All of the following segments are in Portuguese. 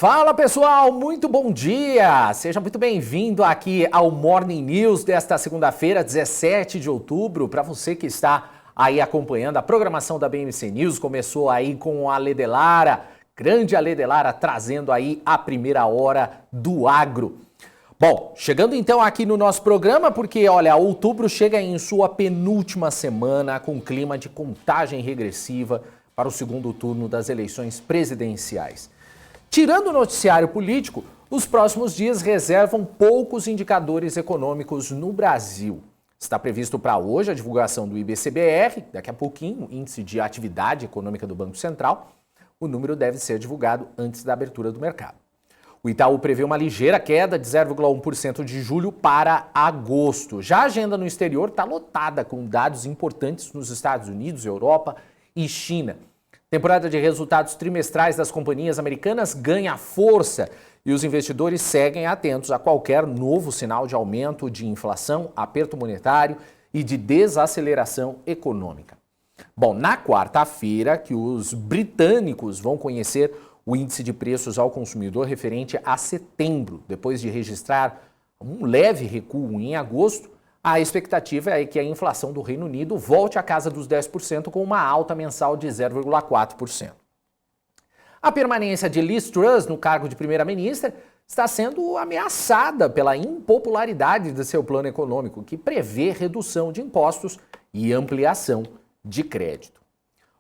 Fala pessoal, muito bom dia! Seja muito bem-vindo aqui ao Morning News desta segunda-feira, 17 de outubro. Para você que está aí acompanhando a programação da BMC News, começou aí com a Lê Delara, grande Lê Delara, trazendo aí a primeira hora do agro. Bom, chegando então aqui no nosso programa, porque olha, outubro chega em sua penúltima semana com clima de contagem regressiva para o segundo turno das eleições presidenciais. Tirando o noticiário político, os próximos dias reservam poucos indicadores econômicos no Brasil. Está previsto para hoje a divulgação do IBCBR, daqui a pouquinho, o Índice de Atividade Econômica do Banco Central. O número deve ser divulgado antes da abertura do mercado. O Itaú prevê uma ligeira queda de 0,1% de julho para agosto. Já a agenda no exterior está lotada com dados importantes nos Estados Unidos, Europa e China. Temporada de resultados trimestrais das companhias americanas ganha força e os investidores seguem atentos a qualquer novo sinal de aumento de inflação, aperto monetário e de desaceleração econômica. Bom, na quarta-feira que os britânicos vão conhecer o índice de preços ao consumidor referente a setembro, depois de registrar um leve recuo em agosto, a expectativa é que a inflação do Reino Unido volte à casa dos 10% com uma alta mensal de 0,4%. A permanência de Liz Truss no cargo de primeira-ministra está sendo ameaçada pela impopularidade de seu plano econômico, que prevê redução de impostos e ampliação de crédito.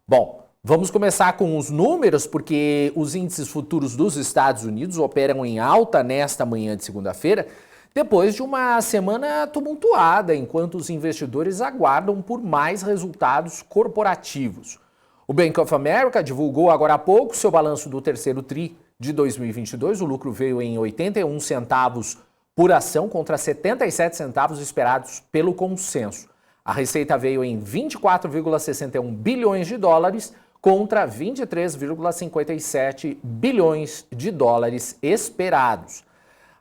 Bom, vamos começar com os números, porque os índices futuros dos Estados Unidos operam em alta nesta manhã de segunda-feira, depois de uma semana tumultuada, enquanto os investidores aguardam por mais resultados corporativos. O Bank of America divulgou agora há pouco seu balanço do terceiro TRI de 2022. O lucro veio em 81 centavos por ação contra 77 centavos esperados pelo consenso. A receita veio em 24,61 bilhões de dólares contra 23,57 bilhões de dólares esperados.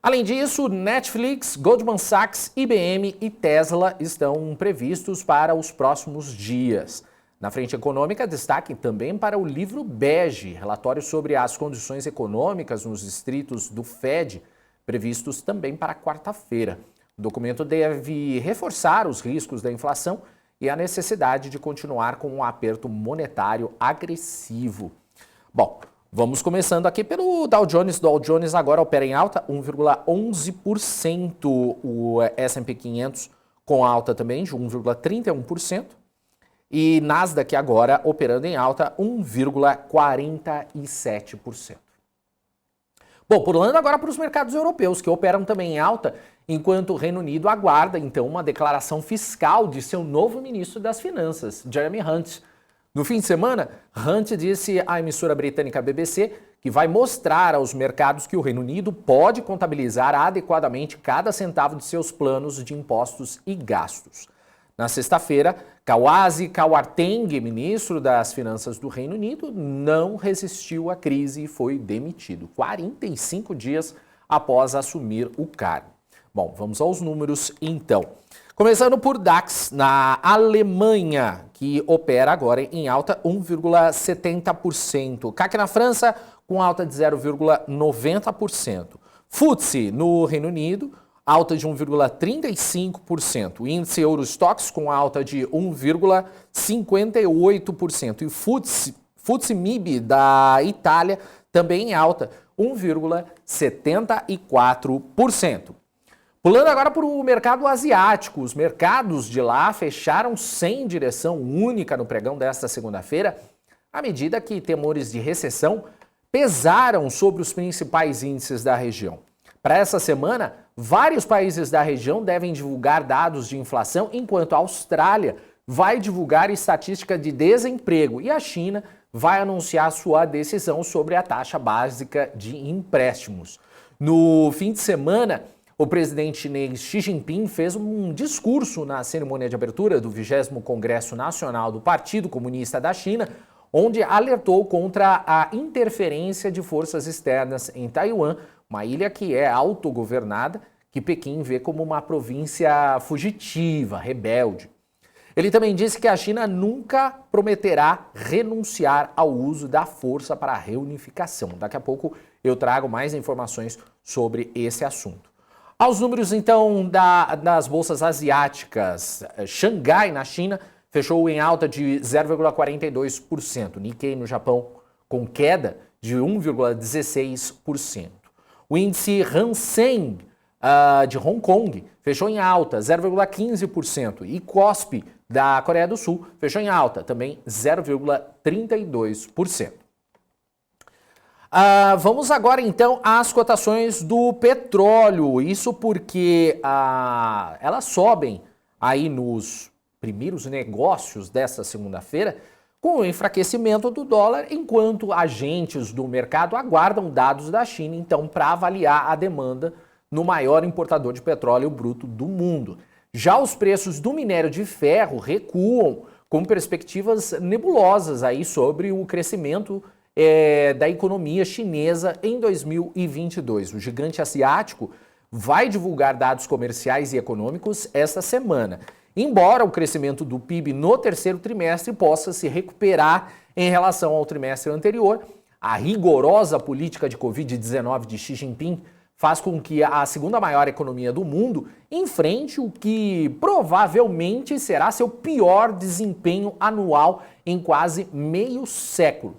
Além disso, Netflix, Goldman Sachs, IBM e Tesla estão previstos para os próximos dias. Na frente econômica, destaque também para o livro bege, relatório sobre as condições econômicas nos distritos do Fed, previstos também para quarta-feira. O documento deve reforçar os riscos da inflação e a necessidade de continuar com um aperto monetário agressivo. Bom, vamos começando aqui pelo Dow Jones. O Dow Jones agora opera em alta, 1,11%. O S&P 500 com alta também de 1,31%. E Nasdaq agora operando em alta, 1,47%. Bom, pulando agora para os mercados europeus, que operam também em alta, enquanto o Reino Unido aguarda, então, uma declaração fiscal de seu novo ministro das Finanças, Jeremy Hunt. No fim de semana, Hunt disse à emissora britânica BBC que vai mostrar aos mercados que o Reino Unido pode contabilizar adequadamente cada centavo de seus planos de impostos e gastos. Na sexta-feira, Kwasi Kwarteng, ministro das Finanças do Reino Unido, não resistiu à crise e foi demitido 45 dias após assumir o cargo. Bom, vamos aos números então. Começando por DAX, na Alemanha, que opera agora em alta 1,70%. CAC na França, com alta de 0,90%. FTSE no Reino Unido, alta de 1,35%. O índice Eurostoxx com alta de 1,58%. E o FTSE MIB da Itália também em alta, 1,74%. Pulando agora para o mercado asiático, os mercados de lá fecharam sem direção única no pregão desta segunda-feira, à medida que temores de recessão pesaram sobre os principais índices da região. Para essa semana, vários países da região devem divulgar dados de inflação, enquanto a Austrália vai divulgar estatística de desemprego e a China vai anunciar sua decisão sobre a taxa básica de empréstimos. No fim de semana, o presidente chinês Xi Jinping fez um discurso na cerimônia de abertura do 20º Congresso Nacional do Partido Comunista da China, onde alertou contra a interferência de forças externas em Taiwan, uma ilha que é autogovernada, que Pequim vê como uma província fugitiva, rebelde. Ele também disse que a China nunca prometerá renunciar ao uso da força para a reunificação. Daqui a pouco eu trago mais informações sobre esse assunto. Aos números, então, das bolsas asiáticas, Xangai, na China, fechou em alta de 0,42%. Nikkei, no Japão, com queda de 1,16%. O índice Hang Seng, de Hong Kong, fechou em alta, 0,15%. E Kospi, da Coreia do Sul, fechou em alta, também 0,32%. Vamos agora, então, às cotações do petróleo. Isso porque elas sobem aí nos primeiros negócios desta segunda-feira com o enfraquecimento do dólar, enquanto agentes do mercado aguardam dados da China, então, para avaliar a demanda no maior importador de petróleo bruto do mundo. Já os preços do minério de ferro recuam, com perspectivas nebulosas aí sobre o crescimento da economia chinesa em 2022. O gigante asiático vai divulgar dados comerciais e econômicos esta semana. Embora o crescimento do PIB no terceiro trimestre possa se recuperar em relação ao trimestre anterior, a rigorosa política de Covid-19 de Xi Jinping faz com que a segunda maior economia do mundo enfrente o que provavelmente será seu pior desempenho anual em quase meio século.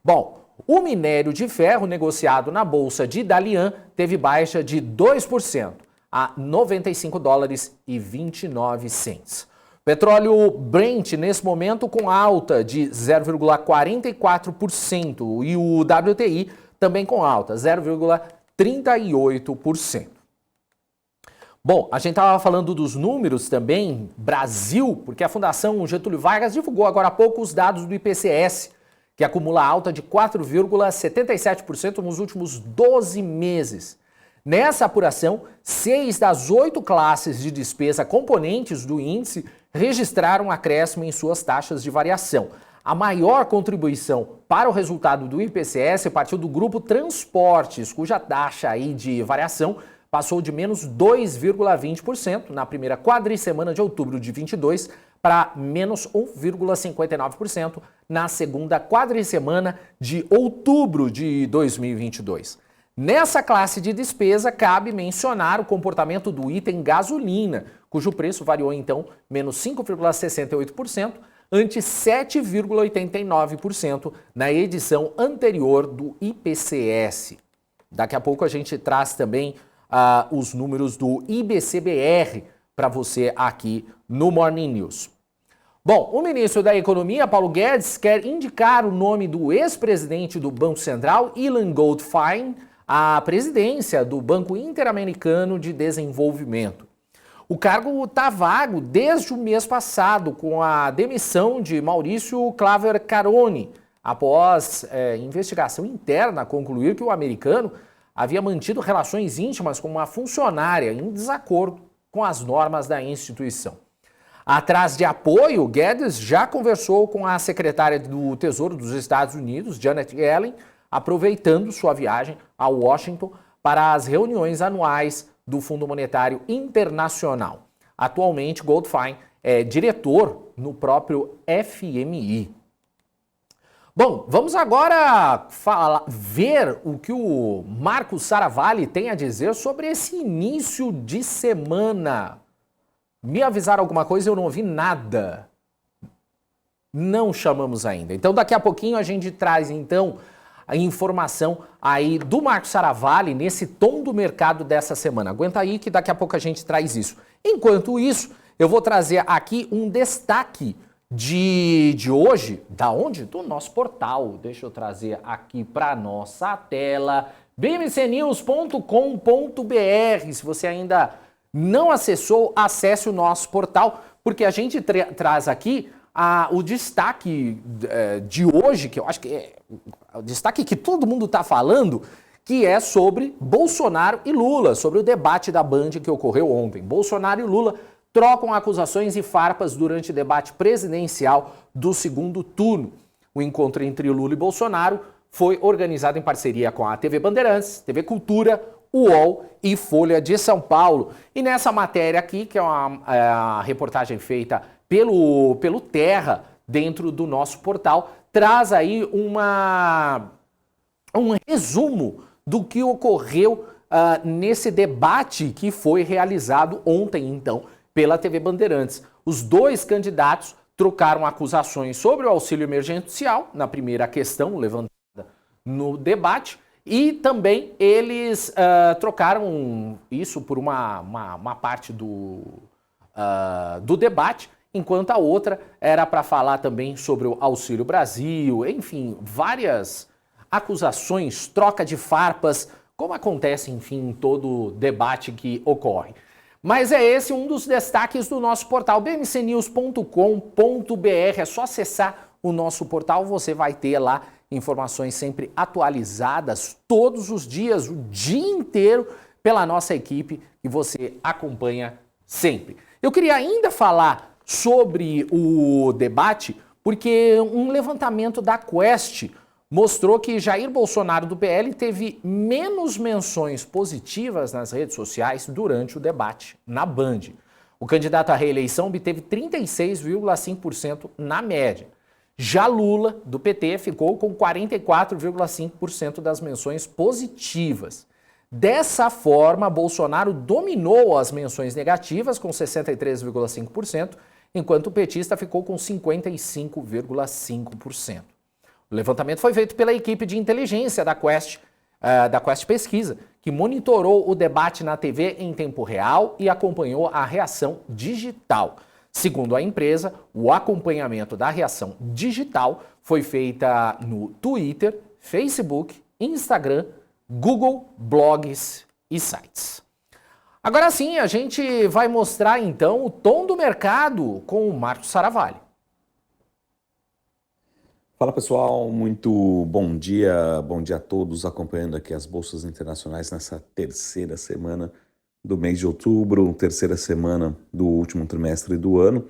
Bom, o minério de ferro negociado na bolsa de Dalian teve baixa de 2% a 95 dólares e 29 cents. Petróleo Brent nesse momento com alta de 0,44% e o WTI também com alta, 0,38%. Bom, a gente estava falando dos números também, Brasil, porque a Fundação Getúlio Vargas divulgou agora há pouco os dados do IPCS, que acumula alta de 4,77% nos últimos 12 meses. Nessa apuração, 6 das 8 classes de despesa componentes do índice registraram acréscimo em suas taxas de variação. A maior contribuição para o resultado do IPCS partiu do grupo Transportes, cuja taxa aí de variação passou de menos 2,20% na primeira quadricemana de outubro de 22 para menos 1,59% na segunda quadricemana de outubro de 2022. Nessa classe de despesa, cabe mencionar o comportamento do item gasolina, cujo preço variou então menos 5,68%, ante 7,89% na edição anterior do IPCS. Daqui a pouco a gente traz também os números do IBCBR para você aqui no Morning News. Bom, o ministro da Economia, Paulo Guedes, quer indicar o nome do ex-presidente do Banco Central, Ilan Goldfein, à presidência do Banco Interamericano de Desenvolvimento. O cargo está vago desde o mês passado, com a demissão de Maurício Claver Carone, após investigação interna concluir que o americano havia mantido relações íntimas com uma funcionária em desacordo com as normas da instituição. Atrás de apoio, Guedes já conversou com a secretária do Tesouro dos Estados Unidos, Janet Yellen, aproveitando sua viagem a Washington para as reuniões anuais do Fundo Monetário Internacional. Atualmente, Goldfein é diretor no próprio FMI. Bom, vamos agora ver o que o Marcos Saravalli tem a dizer sobre esse início de semana. Me avisaram alguma coisa e eu não ouvi nada. Não chamamos ainda. Então, daqui a pouquinho a gente traz, então, a informação aí do Marcos Saravalli nesse tom do mercado dessa semana. Aguenta aí que daqui a pouco a gente traz isso. Enquanto isso, eu vou trazer aqui um destaque de hoje, da onde? Do nosso portal. Deixa eu trazer aqui para nossa tela, bmcnews.com.br. Se você ainda não acessou, acesse o nosso portal, porque a gente traz aqui o destaque de hoje, que eu acho que é o destaque que todo mundo está falando, que é sobre Bolsonaro e Lula, sobre o debate da Band que ocorreu ontem. Bolsonaro e Lula trocam acusações e farpas durante o debate presidencial do segundo turno. O encontro entre Lula e Bolsonaro foi organizado em parceria com a TV Bandeirantes, TV Cultura, UOL e Folha de São Paulo. E nessa matéria aqui, que é uma reportagem feita pelo Terra dentro do nosso portal, traz aí um resumo do que ocorreu nesse debate que foi realizado ontem, então, pela TV Bandeirantes. Os dois candidatos trocaram acusações sobre o auxílio emergencial, na primeira questão levantada no debate, e também eles trocaram isso por uma parte do debate, enquanto a outra era para falar também sobre o Auxílio Brasil, enfim, várias acusações, troca de farpas, como acontece, enfim, em todo debate que ocorre. Mas é esse um dos destaques do nosso portal, bmcnews.com.br. É só acessar o nosso portal, você vai ter lá informações sempre atualizadas todos os dias, o dia inteiro, pela nossa equipe que você acompanha sempre. Eu queria ainda falar sobre o debate, porque um levantamento da Quest mostrou que Jair Bolsonaro do PL teve menos menções positivas nas redes sociais durante o debate na Band. O candidato à reeleição obteve 36,5% na média. Já Lula, do PT, ficou com 44,5% das menções positivas. Dessa forma, Bolsonaro dominou as menções negativas, com 63,5%, enquanto o petista ficou com 55,5%. O levantamento foi feito pela equipe de inteligência da Quest Pesquisa, que monitorou o debate na TV em tempo real e acompanhou a reação digital. Segundo a empresa, o acompanhamento da reação digital foi feita no Twitter, Facebook, Instagram, Google, blogs e sites. Agora sim, a gente vai mostrar então o tom do mercado com o Marcos Saravalli. Fala pessoal, muito bom dia a todos acompanhando aqui as bolsas internacionais nessa terceira semana do mês de outubro, terceira semana do último trimestre do ano.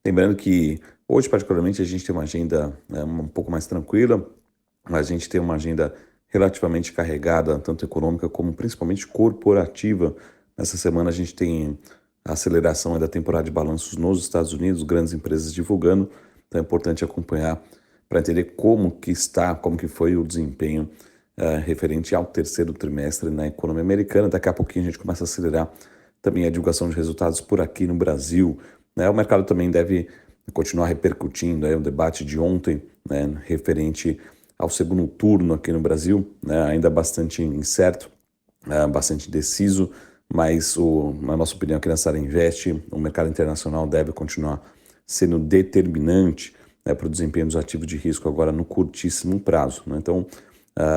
Lembrando que hoje particularmente a gente tem uma agenda um pouco mais tranquila, mas a gente tem uma agenda relativamente carregada, tanto econômica como principalmente corporativa. Nessa semana a gente tem a aceleração da temporada de balanços nos Estados Unidos, grandes empresas divulgando, então é importante acompanhar para entender como que foi o desempenho referente ao terceiro trimestre na economia americana. Daqui a pouquinho a gente começa a acelerar também a divulgação de resultados por aqui no Brasil. O mercado também deve continuar repercutindo o debate de ontem, referente ao segundo turno aqui no Brasil, ainda bastante incerto, bastante indeciso, mas na nossa opinião aqui na Sara Invest, o mercado internacional deve continuar sendo determinante para o desempenho dos ativos de risco agora no curtíssimo prazo. Então,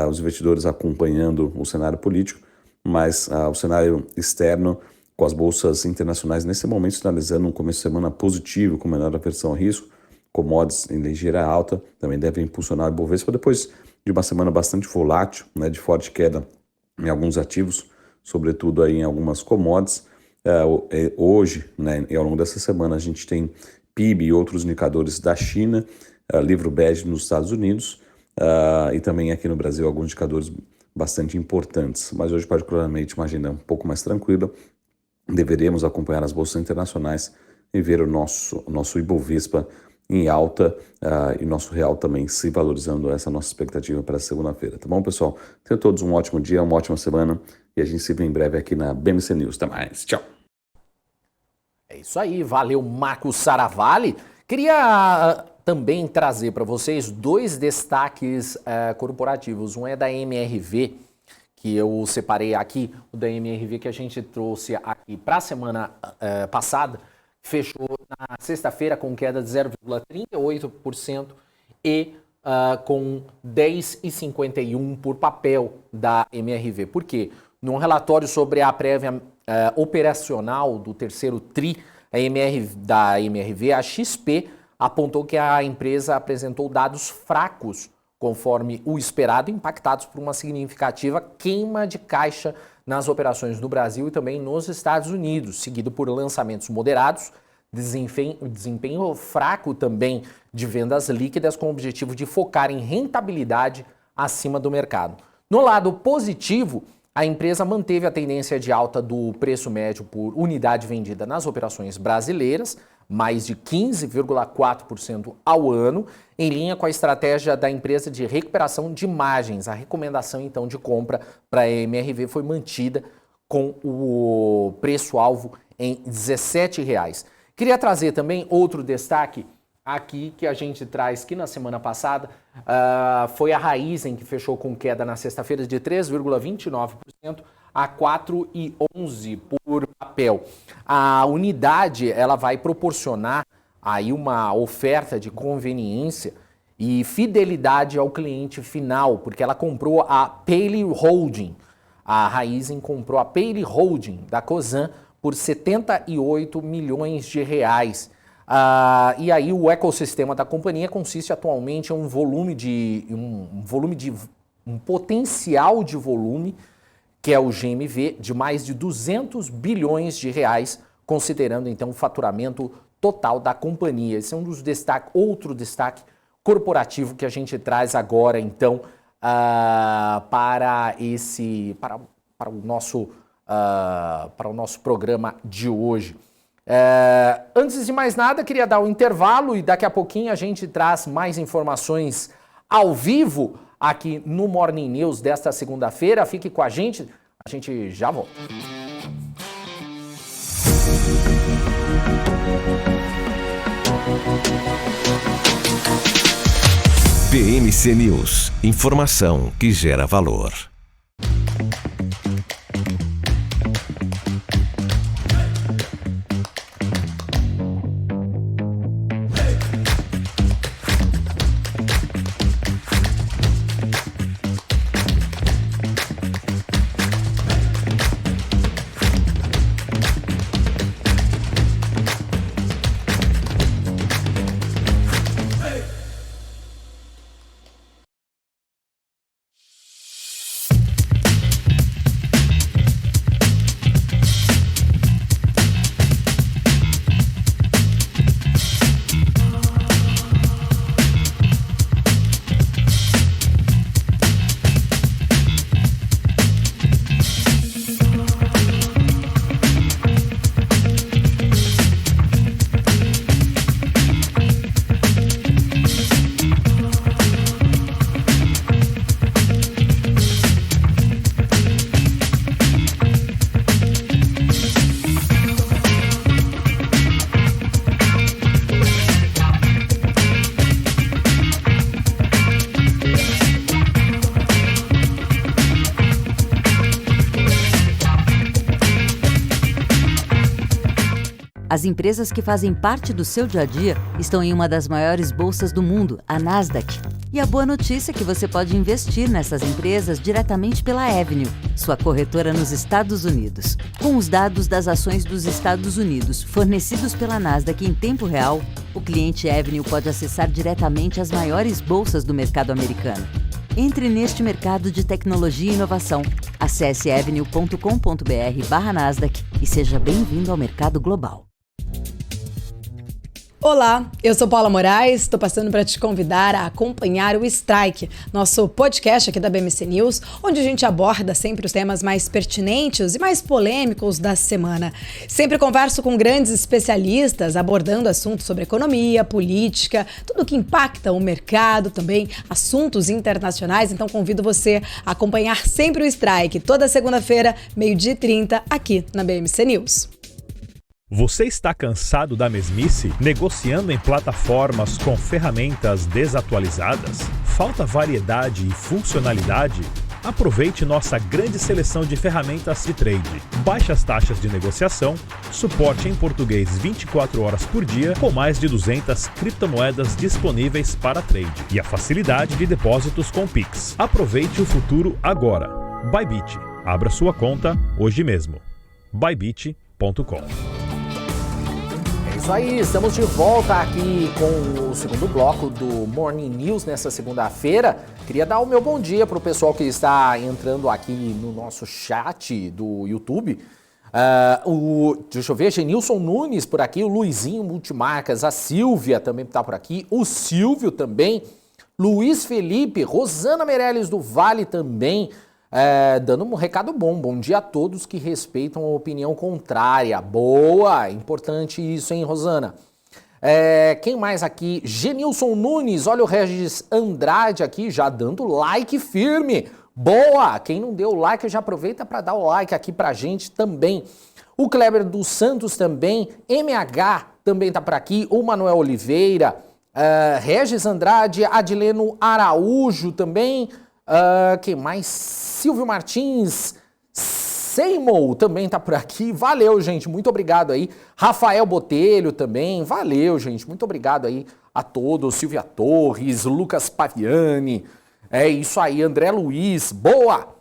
os investidores acompanhando o cenário político, mas o cenário externo, com as bolsas internacionais nesse momento sinalizando um começo de semana positivo, com menor aversão ao risco, commodities em ligeira alta, também devem impulsionar o Ibovespa depois de uma semana bastante volátil, de forte queda em alguns ativos, sobretudo aí em algumas commodities. Hoje, e ao longo dessa semana, a gente tem PIB e outros indicadores da China, livro bege nos Estados Unidos e também aqui no Brasil alguns indicadores bastante importantes. Mas hoje, particularmente, uma agenda um pouco mais tranquila. Deveremos acompanhar as bolsas internacionais e ver o nosso Ibovespa em alta e nosso real também se valorizando, essa nossa expectativa para a segunda-feira. Tá bom, pessoal? Tenham todos um ótimo dia, uma ótima semana e a gente se vê em breve aqui na BMC News. Até mais. Tchau. É isso aí, valeu Marcos Saravalli. Queria também trazer para vocês dois destaques corporativos. Um é da MRV, que eu separei aqui, o da MRV que a gente trouxe aqui para a semana passada, fechou na sexta-feira com queda de 0,38% e com 10,51 por papel da MRV. Por quê? Num relatório sobre a prévia operacional do terceiro TRI da MRV, a XP apontou que a empresa apresentou dados fracos, conforme o esperado, impactados por uma significativa queima de caixa nas operações no Brasil e também nos Estados Unidos, seguido por lançamentos moderados, desempenho fraco também de vendas líquidas, com o objetivo de focar em rentabilidade acima do mercado. No lado positivo, a empresa manteve a tendência de alta do preço médio por unidade vendida nas operações brasileiras, mais de 15,4% ao ano, em linha com a estratégia da empresa de recuperação de margens. A recomendação, então, de compra para a MRV foi mantida com o preço-alvo em R$ 17,00. Queria trazer também outro destaque aqui que a gente traz que na semana passada foi a Raízen, que fechou com queda na sexta-feira de 3,29% a 4,11 por papel. A unidade ela vai proporcionar aí uma oferta de conveniência e fidelidade ao cliente final, porque ela comprou a Paley Holding. A Raízen comprou a Paley Holding da Cosan por R$ 78 milhões. E aí o ecossistema da companhia consiste atualmente em um potencial de volume, que é o GMV, de mais de 200 bilhões de reais, considerando então o faturamento total da companhia. Esse é um dos outro destaque corporativo que a gente traz agora então para o nosso programa de hoje. Antes de mais nada, queria dar um intervalo e daqui a pouquinho a gente traz mais informações ao vivo aqui no Morning News desta segunda-feira. Fique com a gente já volta. BMC News, informação que gera valor. As empresas que fazem parte do seu dia a dia estão em uma das maiores bolsas do mundo, a Nasdaq. E a boa notícia é que você pode investir nessas empresas diretamente pela Avenue, sua corretora nos Estados Unidos. Com os dados das ações dos Estados Unidos fornecidos pela Nasdaq em tempo real, o cliente Avenue pode acessar diretamente as maiores bolsas do mercado americano. Entre neste mercado de tecnologia e inovação. Acesse avenue.com.br/Nasdaq e seja bem-vindo ao mercado global. Olá, eu sou Paula Moraes, estou passando para te convidar a acompanhar o Strike, nosso podcast aqui da BMC News, onde a gente aborda sempre os temas mais pertinentes e mais polêmicos da semana. Sempre converso com grandes especialistas, abordando assuntos sobre economia, política, tudo que impacta o mercado, também assuntos internacionais, então convido você a acompanhar sempre o Strike, toda segunda-feira, 12h30, aqui na BMC News. Você está cansado da mesmice? Negociando em plataformas com ferramentas desatualizadas? Falta variedade e funcionalidade? Aproveite nossa grande seleção de ferramentas de trade. Baixas taxas de negociação, suporte em português 24 horas por dia, com mais de 200 criptomoedas disponíveis para trade e a facilidade de depósitos com Pix. Aproveite o futuro agora. Bybit. Abra sua conta hoje mesmo. Bybit.com. Isso aí, estamos de volta aqui com o segundo bloco do Morning News nessa segunda-feira. Queria dar o meu bom dia para o pessoal que está entrando aqui no nosso chat do YouTube. Deixa eu ver, Genilson Nunes por aqui, o Luizinho Multimarcas, a Silvia também está por aqui, o Silvio também, Luiz Felipe, Rosana Meirelles do Vale também. Dando um recado bom dia a todos que respeitam a opinião contrária. Boa, importante isso, hein, Rosana? Quem mais aqui? Genilson Nunes, olha o Regis Andrade aqui já dando like firme. Boa! Quem não deu like já aproveita para dar o like aqui pra gente também. O Kleber dos Santos também, MH também tá por aqui, o Manuel Oliveira, Regis Andrade, Adileno Araújo também, quem mais? Silvio Martins, Seymour também tá por aqui, valeu gente, muito obrigado aí. Rafael Botelho também, valeu gente, muito obrigado aí a todos. Silvia Torres, Lucas Paviani, é isso aí, André Luiz, boa!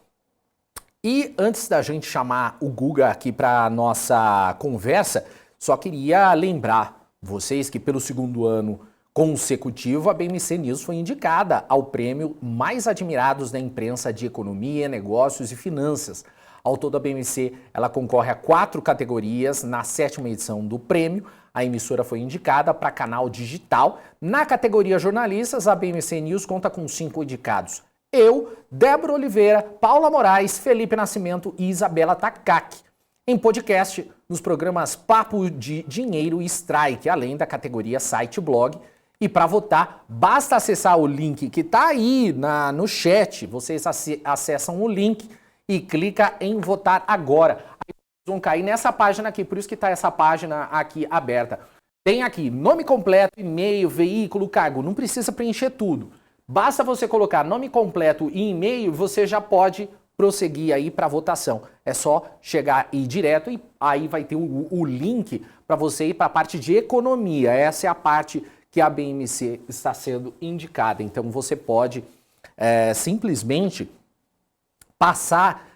E antes da gente chamar o Guga aqui para nossa conversa, só queria lembrar vocês que pelo segundo ano consecutivo a BMC News foi indicada ao prêmio Mais Admirados da Imprensa de Economia, Negócios e Finanças. Ao todo, a BMC ela concorre a 4 categorias na 7ª edição do prêmio. A emissora foi indicada para canal digital. Na categoria jornalistas, a BMC News conta com 5 indicados. Eu, Débora Oliveira, Paula Moraes, Felipe Nascimento e Isabela Takaki. Em podcast, nos programas Papo de Dinheiro e Strike, além da categoria Site Blog. E para votar, basta acessar o link que está aí no chat. Vocês acessam o link e clica em votar agora. Aí vocês vão cair nessa página aqui, por isso que está essa página aqui aberta. Tem aqui nome completo, e-mail, veículo, cargo. Não precisa preencher tudo. Basta você colocar nome completo e e-mail e você já pode prosseguir aí para votação. É só chegar e ir direto e aí vai ter o link para você ir para a parte de economia. Essa é a parte que a BMC está sendo indicada. Então você pode simplesmente passar,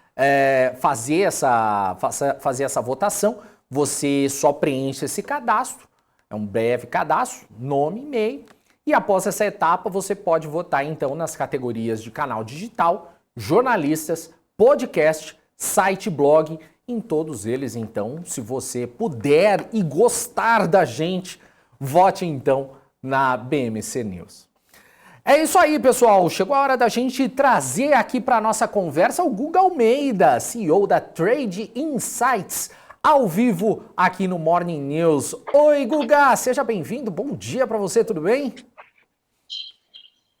fazer essa votação. Você só preenche esse cadastro, é um breve cadastro, nome, e-mail. E após essa etapa, você pode votar, então, nas categorias de canal digital, jornalistas, podcast, site, blog, em todos eles, então, se você puder e gostar da gente, vote, então, na BMC News. É isso aí, pessoal. Chegou a hora da gente trazer aqui para a nossa conversa o Guga Almeida, CEO da Trade Insights, ao vivo aqui no Morning News. Oi, Guga, seja bem-vindo. Bom dia para você, tudo bem?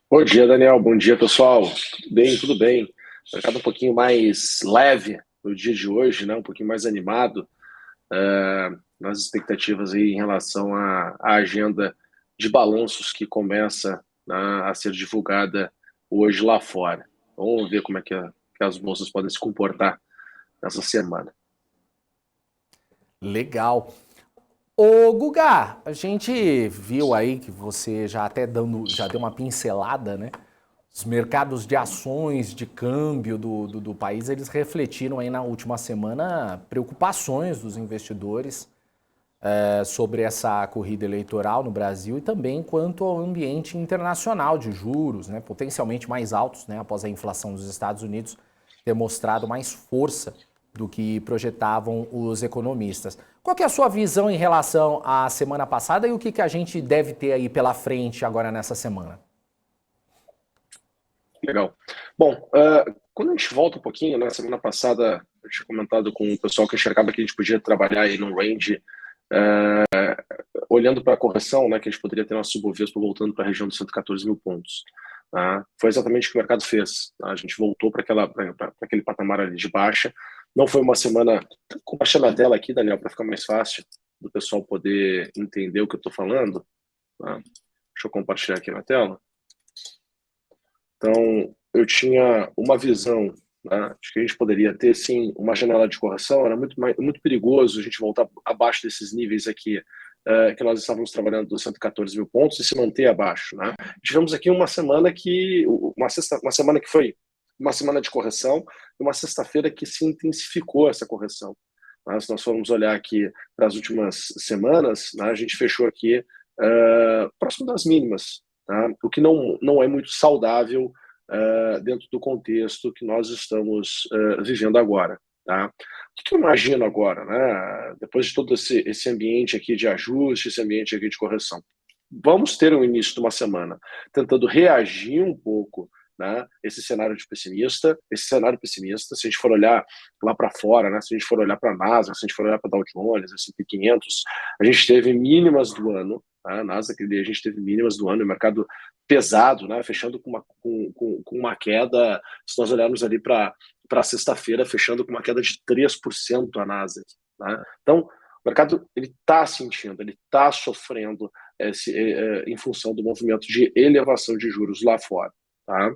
Bom dia, Daniel. Bom dia, pessoal. Tudo bem, tudo bem. Mercado um pouquinho mais leve no dia de hoje, né? Um pouquinho mais animado nas expectativas aí em relação à agenda de balanços que começa a ser divulgada hoje lá fora. Vamos ver como é que as bolsas podem se comportar nessa semana. Legal. Ô Guga, a gente viu aí que você já deu uma pincelada, né? Os mercados de ações, de câmbio do país, eles refletiram aí na última semana preocupações dos investidores sobre essa corrida eleitoral no Brasil e também quanto ao ambiente internacional de juros, né? Potencialmente mais altos, né? Após a inflação dos Estados Unidos ter mostrado mais força do que projetavam os economistas. Qual que é a sua visão em relação à semana passada e o que a gente deve ter aí pela frente agora nessa semana? Legal. Bom, quando a gente volta um pouquinho, na semana passada eu tinha comentado com o pessoal que enxergava que a gente podia trabalhar aí num range, olhando para a correção, né, que a gente poderia ter nosso Ibovespa voltando para a região dos 114 mil pontos. Tá? Foi exatamente o que o mercado fez. Tá? A gente voltou para aquele patamar ali de baixa. Não foi uma semana... Compartilhando a tela aqui, Daniel, para ficar mais fácil do pessoal poder entender o que eu estou falando. Tá? Deixa eu compartilhar aqui na tela. Então, eu tinha uma visão, né, de que a gente poderia ter, sim, uma janela de correção. Era muito perigoso a gente voltar abaixo desses níveis aqui, que nós estávamos trabalhando dos 114 mil pontos e se manter abaixo. Né? Tivemos aqui uma semana que foi uma semana de correção e uma sexta-feira que se intensificou essa correção. Se nós formos olhar aqui para as últimas semanas, né, a gente fechou aqui próximo das mínimas, tá? O que não é muito saudável dentro do contexto que nós estamos vivendo agora. Tá? O que eu imagino agora, né? Depois de todo esse ambiente aqui de ajuste, esse ambiente aqui de correção? Vamos ter um início de uma semana tentando reagir um pouco, né, esse cenário pessimista, se a gente for olhar lá para fora, né, se a gente for olhar para a NASA, se a gente for olhar para Dow Jones, S&P 500, a gente teve mínimas do ano, A Nasdaq, a gente teve mínimas do ano, o mercado pesado, né, fechando com uma queda, se nós olharmos ali para sexta-feira, fechando com uma queda de 3% a Nasdaq. Né? Então, o mercado está sentindo, ele está sofrendo em função do movimento de elevação de juros lá fora. Tá?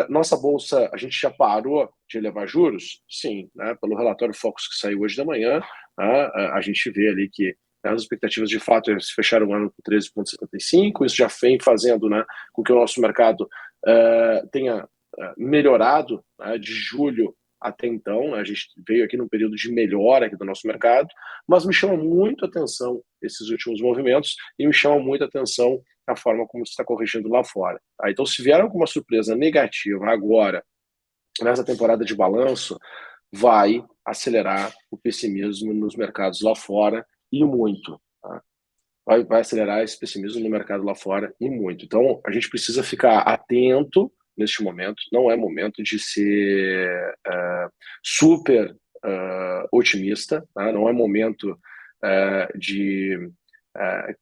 Nossa bolsa, a gente já parou de elevar juros? Sim, né? Pelo relatório Focus que saiu hoje de manhã, a gente vê ali que as expectativas de fato fecharam o ano com 13,75, isso já vem fazendo, né, com que o nosso mercado tenha melhorado, né, de julho até então. A gente veio aqui num período de melhora aqui do nosso mercado, mas me chama muito a atenção esses últimos movimentos e me chama muito a atenção a forma como está corrigindo lá fora. Tá? Então, se vier alguma surpresa negativa agora, nessa temporada de balanço, vai acelerar o pessimismo nos mercados lá fora e muito. Tá? Vai acelerar esse pessimismo no mercado lá fora e muito. Então, a gente precisa ficar atento neste momento. Não é momento de ser super otimista, tá? Não é momento de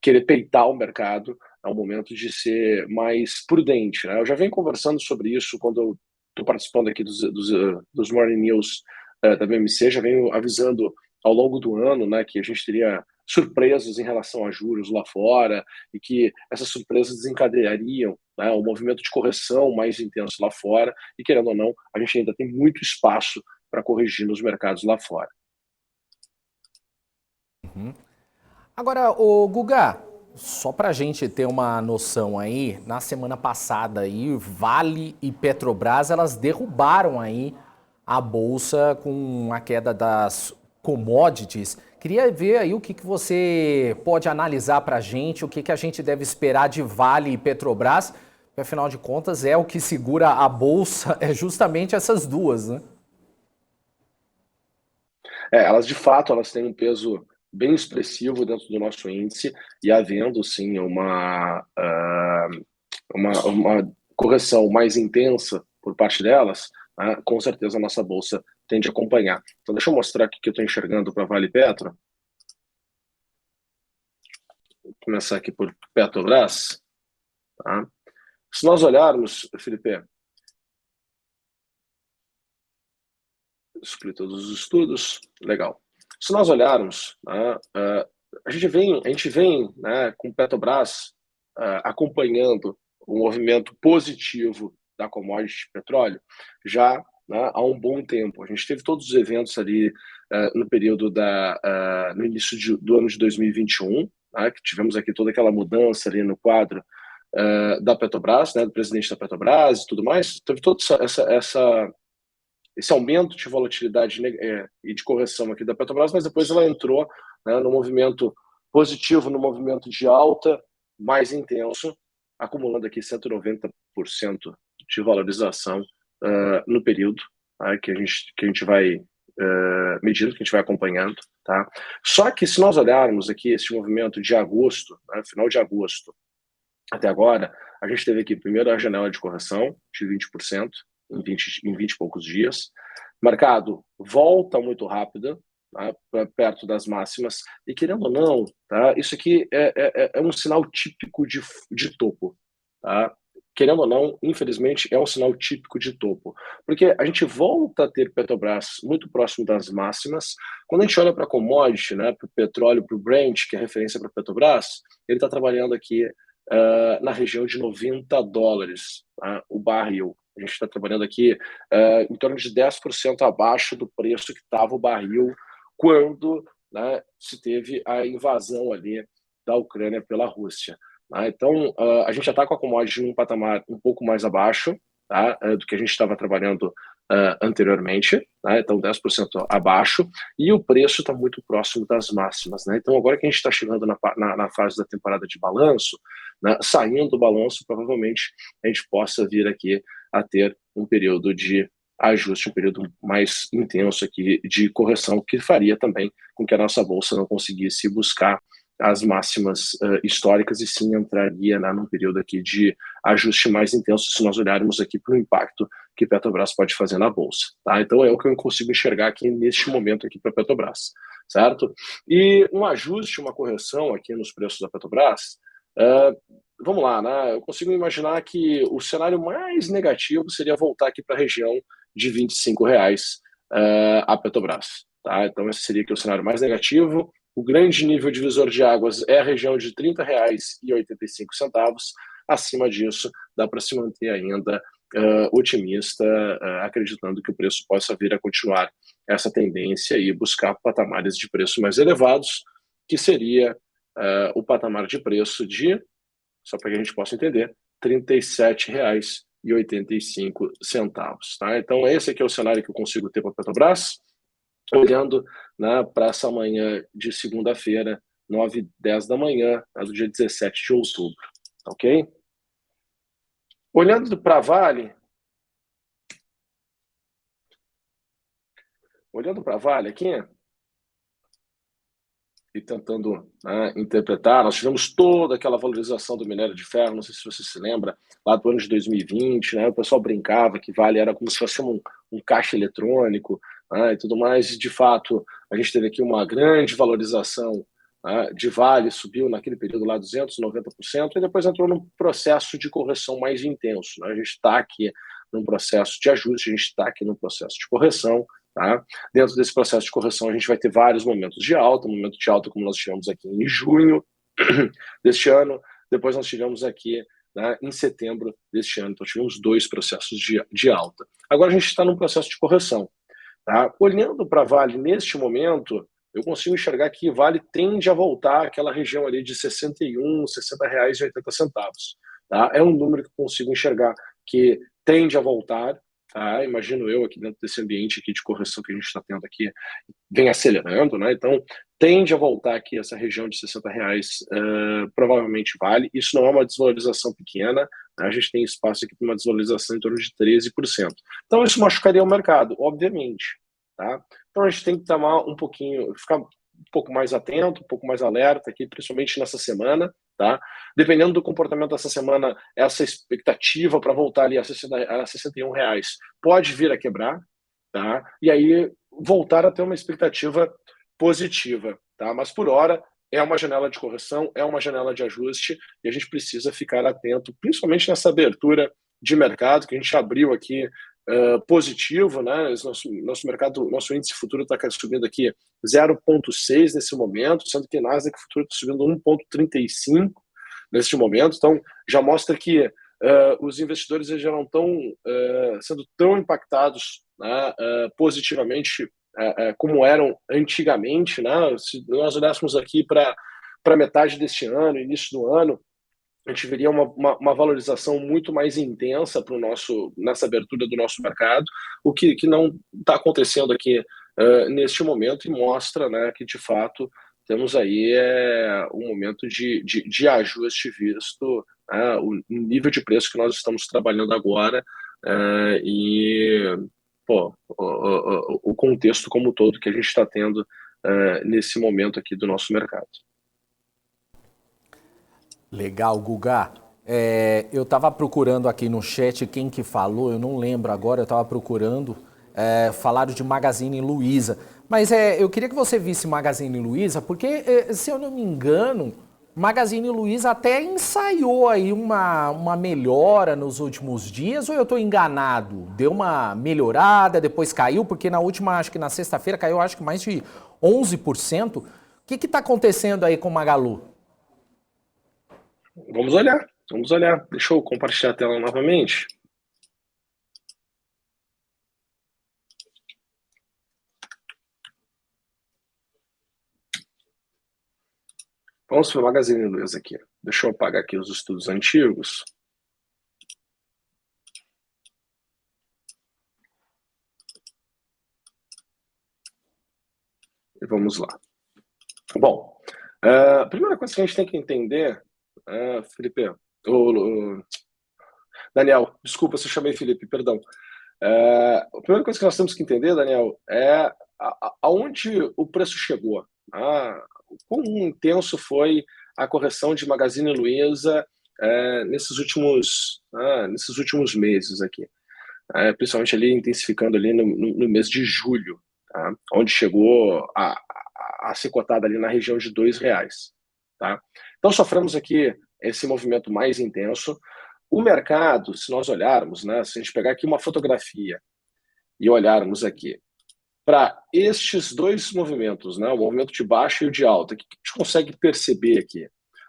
querer peitar o mercado, é um momento de ser mais prudente. Né? Eu já venho conversando sobre isso quando eu estou participando aqui dos Morning News da BMC, já venho avisando ao longo do ano, né, que a gente teria surpresas em relação a juros lá fora e que essas surpresas desencadeariam, né, um movimento de correção mais intenso lá fora e, querendo ou não, a gente ainda tem muito espaço para corrigir nos mercados lá fora. Uhum. Agora, o Guga, só para a gente ter uma noção aí, na semana passada aí, Vale e Petrobras, elas derrubaram aí a bolsa com a queda das commodities. Queria ver aí o que você pode analisar para a gente, o que a gente deve esperar de Vale e Petrobras, porque afinal de contas é o que segura a bolsa, é justamente essas duas, né? Elas de fato, elas têm um peso bem expressivo dentro do nosso índice e havendo sim uma correção mais intensa por parte delas, com certeza a nossa bolsa tende a acompanhar. Então deixa eu mostrar aqui que eu estou enxergando para Vale Petro. Vou começar aqui por Petrobras. Tá? Se nós olharmos, Felipe, excluí todos os estudos, legal. Se nós olharmos, a gente vem né, com Petrobras acompanhando o movimento positivo da commodity de petróleo já, né, há um bom tempo. A gente teve todos os eventos ali no período no início do ano de 2021, né, que tivemos aqui toda aquela mudança ali no quadro da Petrobras, né, do presidente da Petrobras e tudo mais. Teve todo esse aumento de volatilidade e de correção aqui da Petrobras, mas depois ela entrou, né, no movimento positivo, no movimento de alta mais intenso, acumulando aqui 190% de valorização no período que a gente vai medindo, que a gente vai acompanhando. Tá? Só que se nós olharmos aqui esse movimento de agosto, né, final de agosto até agora, a gente teve aqui primeiro a janela de correção de 20%, em 20 e poucos dias. O mercado volta muito rápido, tá, perto das máximas, e querendo ou não, tá, isso aqui é um sinal típico de topo. Tá? Querendo ou não, infelizmente, é um sinal típico de topo. Porque a gente volta a ter Petrobras muito próximo das máximas. Quando a gente olha para a commodity, né, para o petróleo, para o Brent, que é referência para Petrobras, ele está trabalhando aqui na região de $90 tá, o barril. A gente está trabalhando aqui em torno de 10% abaixo do preço que estava o barril quando, né, se teve a invasão ali da Ucrânia pela Rússia. Tá? Então, a gente já está com a commodity num patamar um pouco mais abaixo, tá, do que a gente estava trabalhando anteriormente, tá? Então 10% abaixo, e o preço está muito próximo das máximas. Né? Então, agora que a gente está chegando na fase da temporada de balanço, né, saindo do balanço, provavelmente a gente possa vir aqui a ter um período de ajuste, um período mais intenso aqui de correção, que faria também com que a nossa bolsa não conseguisse buscar as máximas históricas e sim entraria, né, num período aqui de ajuste mais intenso se nós olharmos aqui para o impacto que Petrobras pode fazer na bolsa. Tá? Então é o que eu consigo enxergar aqui neste momento aqui para Petrobras. certo? E um ajuste, uma correção aqui nos preços da Petrobras, vamos lá, né? Eu consigo imaginar que o cenário mais negativo seria voltar aqui para a região de R$ 25 a Petrobras, tá? Então esse seria aqui o cenário mais negativo. O grande nível divisor de águas é a região de R$ 30,85. Acima disso, dá para se manter ainda otimista, acreditando que o preço possa vir a continuar essa tendência e buscar patamares de preço mais elevados, que seria o patamar de preço de, só para que a gente possa entender, R$ 37,85. Tá? Então esse aqui é o cenário que eu consigo ter para a Petrobras, olhando, né, para essa manhã de segunda-feira, 9h10 da manhã, do dia 17 de outubro, ok? Olhando para a Vale aqui, e tentando, né, interpretar, nós tivemos toda aquela valorização do minério de ferro, não sei se você se lembra, lá do ano de 2020, né, o pessoal brincava que Vale era como se fosse um caixa eletrônico, né, e tudo mais, e de fato a gente teve aqui uma grande valorização, né, de Vale, subiu naquele período lá 290%, e depois entrou num processo de correção mais intenso, né, a gente está aqui num processo de ajuste, a gente está aqui num processo de correção. Tá? Dentro desse processo de correção, a gente vai ter vários momentos de alta, um momento de alta como nós tivemos aqui em junho deste ano, depois nós tivemos aqui, né, em setembro deste ano, então tivemos 2 processos de alta. Agora a gente está num processo de correção. Tá? Olhando para Vale neste momento, eu consigo enxergar que Vale tende a voltar àquela região ali de R$ 61, R$ 60,80. Tá? É um número que eu consigo enxergar que tende a voltar. Ah, imagino eu aqui dentro desse ambiente aqui de correção que a gente está tendo aqui, vem acelerando, né? Então tende a voltar aqui essa região de R$ 60, provavelmente Vale. Isso não é uma desvalorização pequena, né? A gente tem espaço aqui para uma desvalorização em torno de 13%. Então isso machucaria o mercado, obviamente, tá? Então a gente tem que tomar um pouquinho, ficar um pouco mais atento, um pouco mais alerta aqui, principalmente nessa semana. Tá? Dependendo do comportamento dessa semana, essa expectativa para voltar ali a R$ 61 pode vir a quebrar, tá? E aí voltar a ter uma expectativa positiva, tá? Mas por hora é uma janela de correção, é uma janela de ajuste e a gente precisa ficar atento, principalmente nessa abertura de mercado que a gente abriu aqui positivo, né? Nosso mercado, nosso índice futuro está subindo aqui 0,6 nesse momento, sendo que Nasdaq futuro está subindo 1,35 neste momento. Então já mostra que os investidores já não estão sendo tão impactados, né, positivamente como eram antigamente, né? Se nós olhássemos aqui para metade deste ano, início do ano, a gente veria uma valorização muito mais intensa nessa abertura do nosso mercado, o que não está acontecendo aqui neste momento, e mostra, né, que de fato temos aí um momento de ajuste visto o nível de preço que nós estamos trabalhando agora e o contexto como todo que a gente está tendo nesse momento aqui do nosso mercado. Legal, Guga. Eu estava procurando aqui no chat quem que falou, eu não lembro agora, eu estava procurando, falaram de Magazine Luiza. Mas eu queria que você visse Magazine Luiza, porque, se eu não me engano, Magazine Luiza até ensaiou aí uma melhora nos últimos dias, ou eu estou enganado? Deu uma melhorada, depois caiu, porque na última, acho que na sexta-feira, caiu acho que mais de 11%. O que está acontecendo aí com o Magalu? Vamos olhar. Deixa eu compartilhar a tela novamente. Vamos para o Magazine Luiza aqui. Deixa eu apagar aqui os estudos antigos. E vamos lá. Bom, a primeira coisa que a gente tem que entender, Felipe, Daniel, desculpa se eu chamei Felipe, perdão. A primeira coisa que nós temos que entender, Daniel, é aonde o preço chegou. Quão intenso foi a correção de Magazine Luiza nesses últimos meses aqui, principalmente ali intensificando ali no mês de julho, tá? Onde chegou a ser cotada ali na região de R$2. Tá? Então sofremos aqui esse movimento mais intenso. O mercado, se nós olharmos, né, se a gente pegar aqui uma fotografia e olharmos aqui para estes dois movimentos, né, o movimento de baixa e o de alta, o que a gente consegue perceber aqui?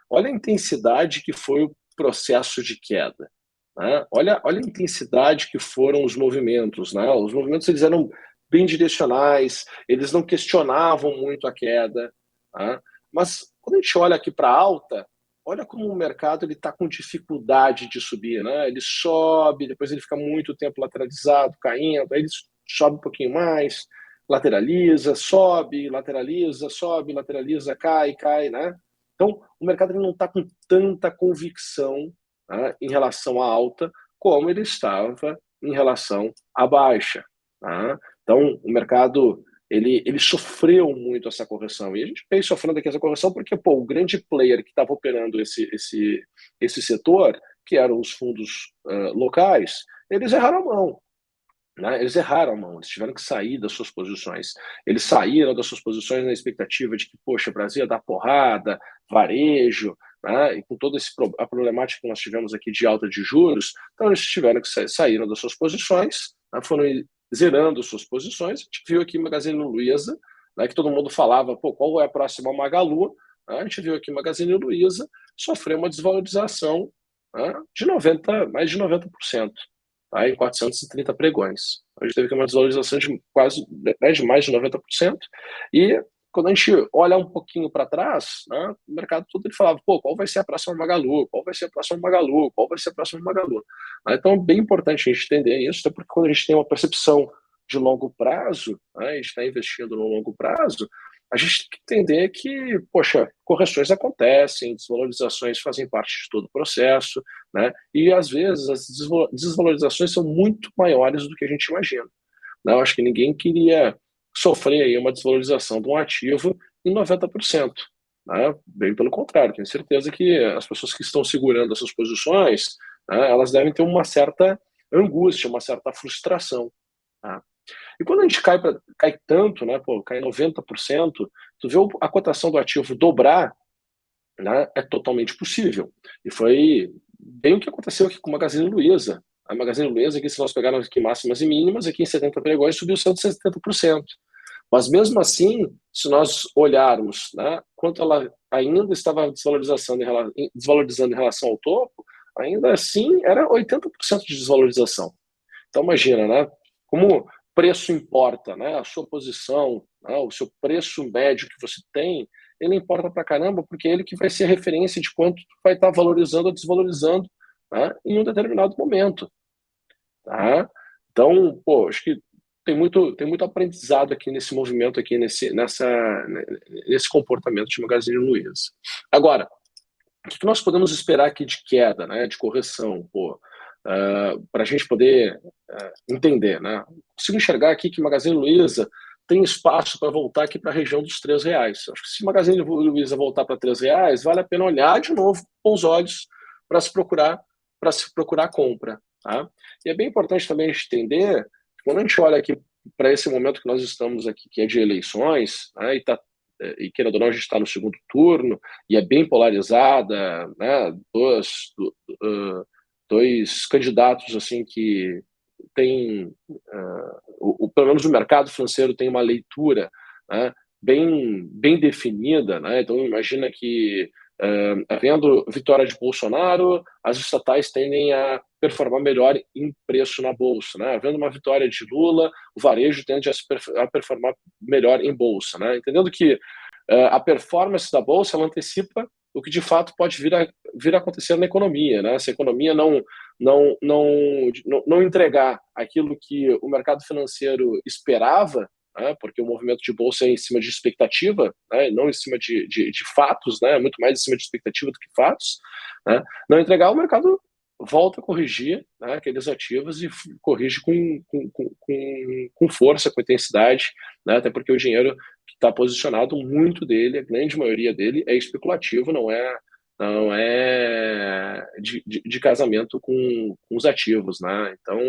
Olha a intensidade que foi o processo de queda. Né? Olha a intensidade que foram os movimentos. Né? Os movimentos eles eram bem direcionais, eles não questionavam muito a queda. Né? Mas quando a gente olha aqui para a alta, olha como o mercado está com dificuldade de subir. Né? Ele sobe, depois ele fica muito tempo lateralizado, caindo, aí ele sobe um pouquinho mais, lateraliza, sobe, lateraliza, cai, né? Então, o mercado não está com tanta convicção, né, em relação à alta como ele estava em relação à baixa. Né? Então, o mercado ele sofreu muito essa correção. E a gente vem sofrendo aqui essa correção porque o grande player que estava operando esse setor, que eram os fundos locais, eles erraram a mão. Né? Eles erraram a mão, eles tiveram que sair das suas posições. Eles saíram das suas posições na expectativa de que, poxa, o Brasil ia dar porrada, varejo, né? E com toda a problemática que nós tivemos aqui de alta de juros, então eles tiveram que saíram das suas posições, né? Foram zerando suas posições. A gente viu aqui Magazine Luiza, né, que todo mundo falava, qual é a próxima Magalu? Né? A gente viu aqui Magazine Luiza sofrer uma desvalorização, né, de mais de 90%. Tá, em 430 pregões. A gente teve aqui uma desvalorização de de mais de 90%. E quando a gente olha um pouquinho para trás, né, o mercado todo ele falava, qual vai ser a próxima Magalu? Qual vai ser a próxima Magalu? Qual vai ser a próxima Magalu? Então é bem importante a gente entender isso, até porque quando a gente tem uma percepção de longo prazo, né, a gente está investindo no longo prazo, a gente tem que entender que, correções acontecem, desvalorizações fazem parte de todo o processo, né? E às vezes as desvalorizações são muito maiores do que a gente imagina. Né? Eu acho que ninguém queria sofrer aí uma desvalorização de um ativo em 90%. Né? Bem pelo contrário, tenho certeza que as pessoas que estão segurando essas posições, né, elas devem ter uma certa angústia, uma certa frustração. Tá? E quando a gente cai tanto, né, cai 90%, tu vê a cotação do ativo dobrar, né, é totalmente possível. E foi bem o que aconteceu aqui com a Magazine Luiza. A Magazine Luiza, aqui, se nós pegarmos aqui máximas e mínimas, aqui em 70 pregões subiu 170%. Mas mesmo assim, se nós olharmos, né, quanto ela ainda estava desvalorizando em relação ao topo, ainda assim era 80% de desvalorização. Então imagina, né, como preço importa, né? A sua posição, né? O seu preço médio que você tem, ele importa pra caramba, porque é ele que vai ser a referência de quanto vai estar valorizando ou desvalorizando, né, em um determinado momento. Tá? Então, acho que tem muito aprendizado aqui nesse movimento, aqui nesse comportamento de Magazine Luiza. Agora, o que nós podemos esperar aqui de queda, né, de correção, para a gente poder entender, né? Consigo enxergar aqui que Magazine Luiza tem espaço para voltar aqui para a região dos R$3. Acho que se Magazine Luiza voltar para R$3, vale a pena olhar de novo com os olhos para se procurar compra. Tá? E é bem importante também a gente entender, quando a gente olha aqui para esse momento que nós estamos aqui, que é de eleições, né, e querendo ou não, a gente está no segundo turno, e é bem polarizada, né, dois candidatos assim que tem, pelo menos o mercado financeiro tem uma leitura, né, bem definida, né? Então imagina que havendo vitória de Bolsonaro, as estatais tendem a performar melhor em preço na bolsa, né? Havendo uma vitória de Lula, o varejo tende a performar melhor em bolsa, né? Entendendo que a performance da bolsa ela antecipa o que de fato pode vir a acontecer na economia, né? Se a economia não entregar aquilo que o mercado financeiro esperava, né? Porque o movimento de bolsa é em cima de expectativa, né? Não em cima de fatos, né? Muito mais em cima de expectativa do que fatos, né? Não entregar, o mercado volta a corrigir, né, aqueles ativos e corrige com força, com intensidade, né? Até porque o dinheiro que está posicionado, muito dele, a grande maioria dele é especulativo, não é de casamento com os ativos, né? Então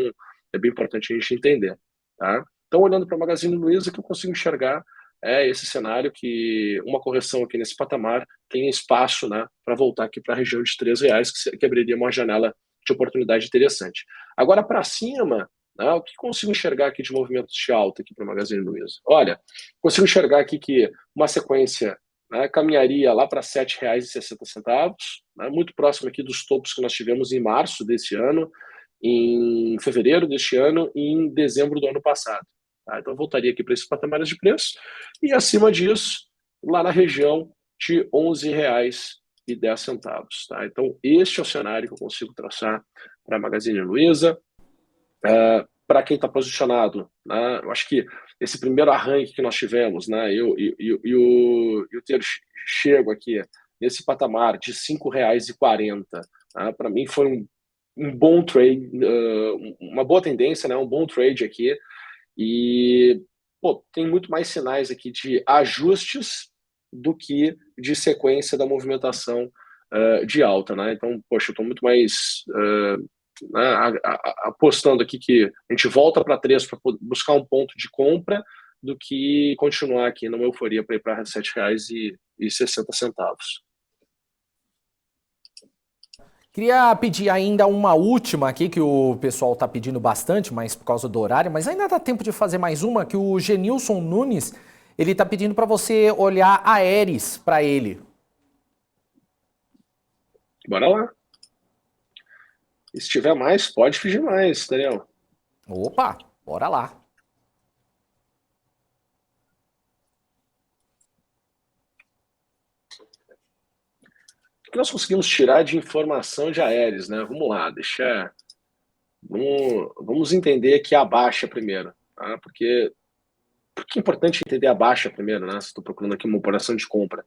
é bem importante a gente entender, tá? Então, olhando para a Magazine Luiza, que eu consigo enxergar é esse cenário que uma correção aqui nesse patamar tem espaço, né, para voltar aqui para a região de R$ 3, que abriria uma janela de oportunidade interessante. Agora, para cima, né, o que consigo enxergar aqui de movimentos de alta aqui para o Magazine Luiza? Olha, consigo enxergar aqui que uma sequência, né, caminharia lá para R$ 7,60, né, muito próximo aqui dos topos que nós tivemos em março desse ano, em fevereiro deste ano e em dezembro do ano passado. Tá? Então, voltaria aqui para esses patamares de preço e, acima disso, lá na região de R$ 11,10. Tá? Então, este é o cenário que eu consigo traçar para a Magazine Luiza. Para quem está posicionado, né, eu acho que esse primeiro arranque que nós tivemos, né, eu ter chego aqui nesse patamar de R$ 5,40, tá, para mim foi um bom trade, uma boa tendência, né, um bom trade aqui, e tem muito mais sinais aqui de ajustes do que de sequência da movimentação de alta, né? Então, poxa, eu estou muito mais apostando aqui que a gente volta para 3 para buscar um ponto de compra do que continuar aqui numa euforia para ir para R$ 7,60. Queria pedir ainda uma última aqui, que o pessoal está pedindo bastante, mas por causa do horário, mas ainda dá tempo de fazer mais uma, que o Genilson Nunes, ele está pedindo para você olhar a Aeris para ele. Bora lá. Se tiver mais, pode pedir mais, Daniel. Opa, bora lá. O que nós conseguimos tirar de informação de Aeris, né? Vamos lá, vamos entender aqui a baixa primeiro, tá? Porque é importante entender a baixa primeiro, né? Se estou procurando aqui uma operação de compra.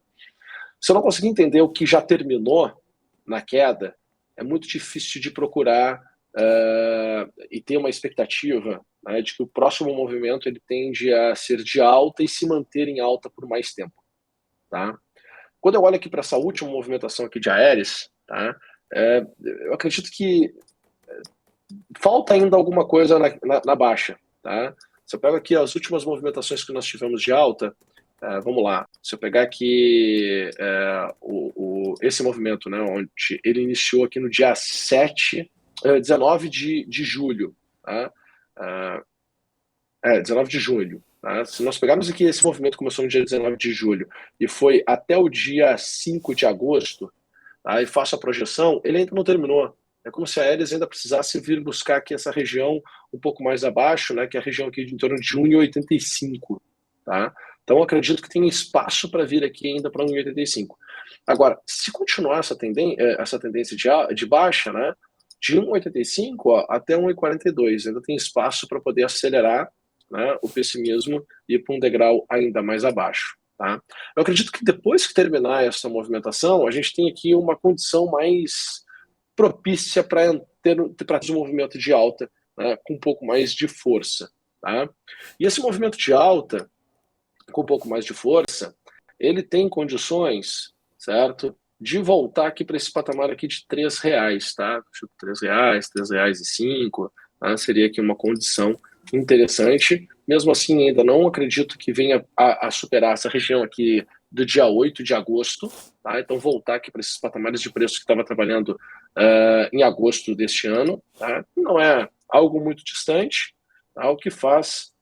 Se eu não conseguir entender o que já terminou na queda, é muito difícil de procurar e ter uma expectativa, né, de que o próximo movimento ele tende a ser de alta e se manter em alta por mais tempo. Tá? Quando eu olho aqui para essa última movimentação aqui de Aeris, tá, eu acredito que falta ainda alguma coisa na baixa. Tá? Se eu pego aqui as últimas movimentações que nós tivemos de alta, vamos lá, se eu pegar aqui esse movimento, né, onde ele iniciou aqui no dia 19 de julho, tá? 19 de julho. Tá? Se nós pegarmos aqui esse movimento, começou no dia 19 de julho e foi até o dia 5 de agosto, tá? E faço a projeção, ele ainda não terminou. É como se a Aeris ainda precisasse vir buscar aqui essa região um pouco mais abaixo, né, que é a região aqui de em torno de 1,85. Tá? Então, eu acredito que tem espaço para vir aqui ainda para 1,85. Agora, se continuar essa tendência de baixa, né, de 1,85 até 1,42, ainda tem espaço para poder acelerar, né, o pessimismo e ir para um degrau ainda mais abaixo. Tá? Eu acredito que depois que terminar essa movimentação, a gente tem aqui uma condição mais propícia para ter um movimento de alta, né, com um pouco mais de força. Tá? E esse movimento de alta, com um pouco mais de força, ele tem condições, certo, de voltar aqui para esse patamar aqui de R$ 3, tá? R$ 3, R$3,05, tá? Seria aqui uma condição interessante. Mesmo assim, ainda não acredito que venha a superar essa região aqui do dia 8 de agosto, tá? Então voltar aqui para esses patamares de preço que estava trabalhando em agosto deste ano, tá? Não é algo muito distante, tá? O que faz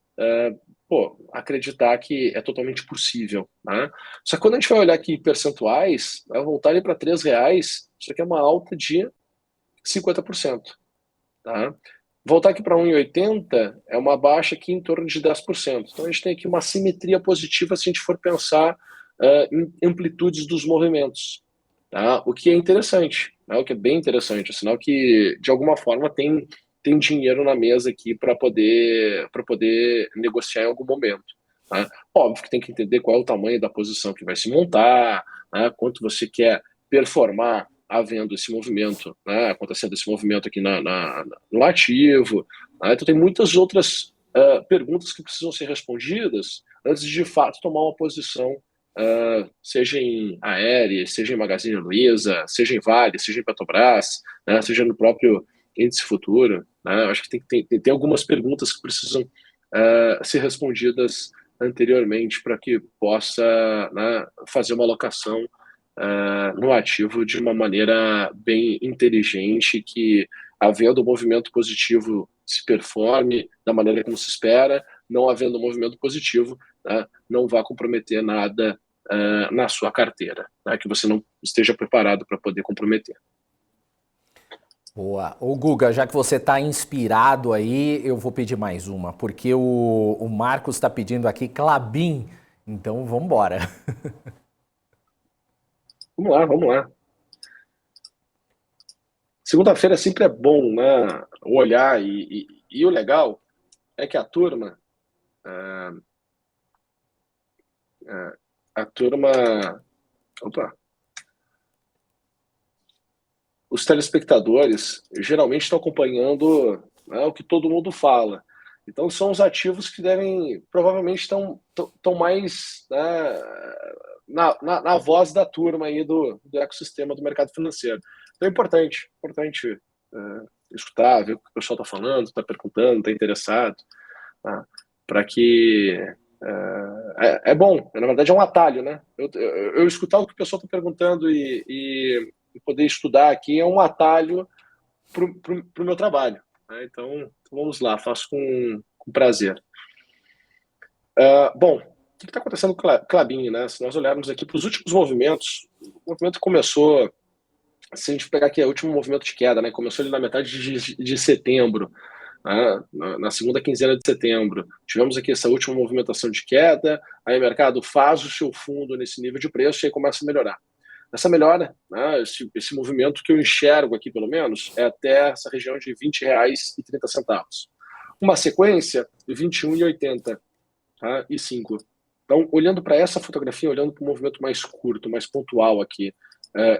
acreditar que é totalmente possível. Né? Só que quando a gente vai olhar aqui percentuais, voltar para R$3, isso aqui é uma alta de 50%. Tá? Voltar aqui para 1,80 é uma baixa aqui em torno de 10%. Então a gente tem aqui uma simetria positiva se a gente for pensar em amplitudes dos movimentos. Tá? O que é interessante, né? O que é bem interessante, é sinal que de alguma forma tem dinheiro na mesa aqui para poder negociar em algum momento. Tá? Óbvio que tem que entender qual é o tamanho da posição que vai se montar, né? Quanto você quer performar havendo esse movimento, né? Acontecendo esse movimento aqui no ativo. Né? Então tem muitas outras perguntas que precisam ser respondidas antes de fato tomar uma posição, seja em Aeris, seja em Magazine Luiza, seja em Vale, seja em Petrobras, né? Seja no próprio índice futuro. Né? Eu acho que tem algumas perguntas que precisam ser respondidas anteriormente para que possa, né, fazer uma alocação no ativo de uma maneira bem inteligente, que, havendo um movimento positivo, se performe da maneira como se espera, não havendo um movimento positivo, né, não vá comprometer nada na sua carteira, né, que você não esteja preparado para poder comprometer. Boa. Ô Guga, já que você está inspirado aí, eu vou pedir mais uma, porque o Marcos está pedindo aqui Klabin, então vamos embora. Vamos lá. Segunda-feira sempre é bom, né, olhar, e o legal é que a turma, os telespectadores geralmente estão acompanhando, né, o que todo mundo fala. Então são os ativos que provavelmente estão mais, né, na voz da turma aí do ecossistema do mercado financeiro. Então é importante escutar, ver o que o pessoal está falando, está perguntando, está interessado, tá? Para que é bom, na verdade é um atalho, né? Eu escutar o que o pessoal está perguntando e poder estudar aqui é um atalho para o meu trabalho, né? Então vamos lá, faço com prazer. Bom, o que está acontecendo com o Klabin, né? Se nós olharmos aqui para os últimos movimentos, o movimento começou, se a gente pegar aqui o último movimento de queda, né? Começou ali na metade de setembro, né? Na segunda quinzena de setembro. Tivemos aqui essa última movimentação de queda, aí o mercado faz o seu fundo nesse nível de preço e aí começa a melhorar. Essa melhora, né, esse movimento que eu enxergo aqui, pelo menos, é até essa região de R$20,30. Uma sequência de R$21,80, tá, e 5. Então, olhando para essa fotografia, olhando para um movimento mais curto, mais pontual aqui,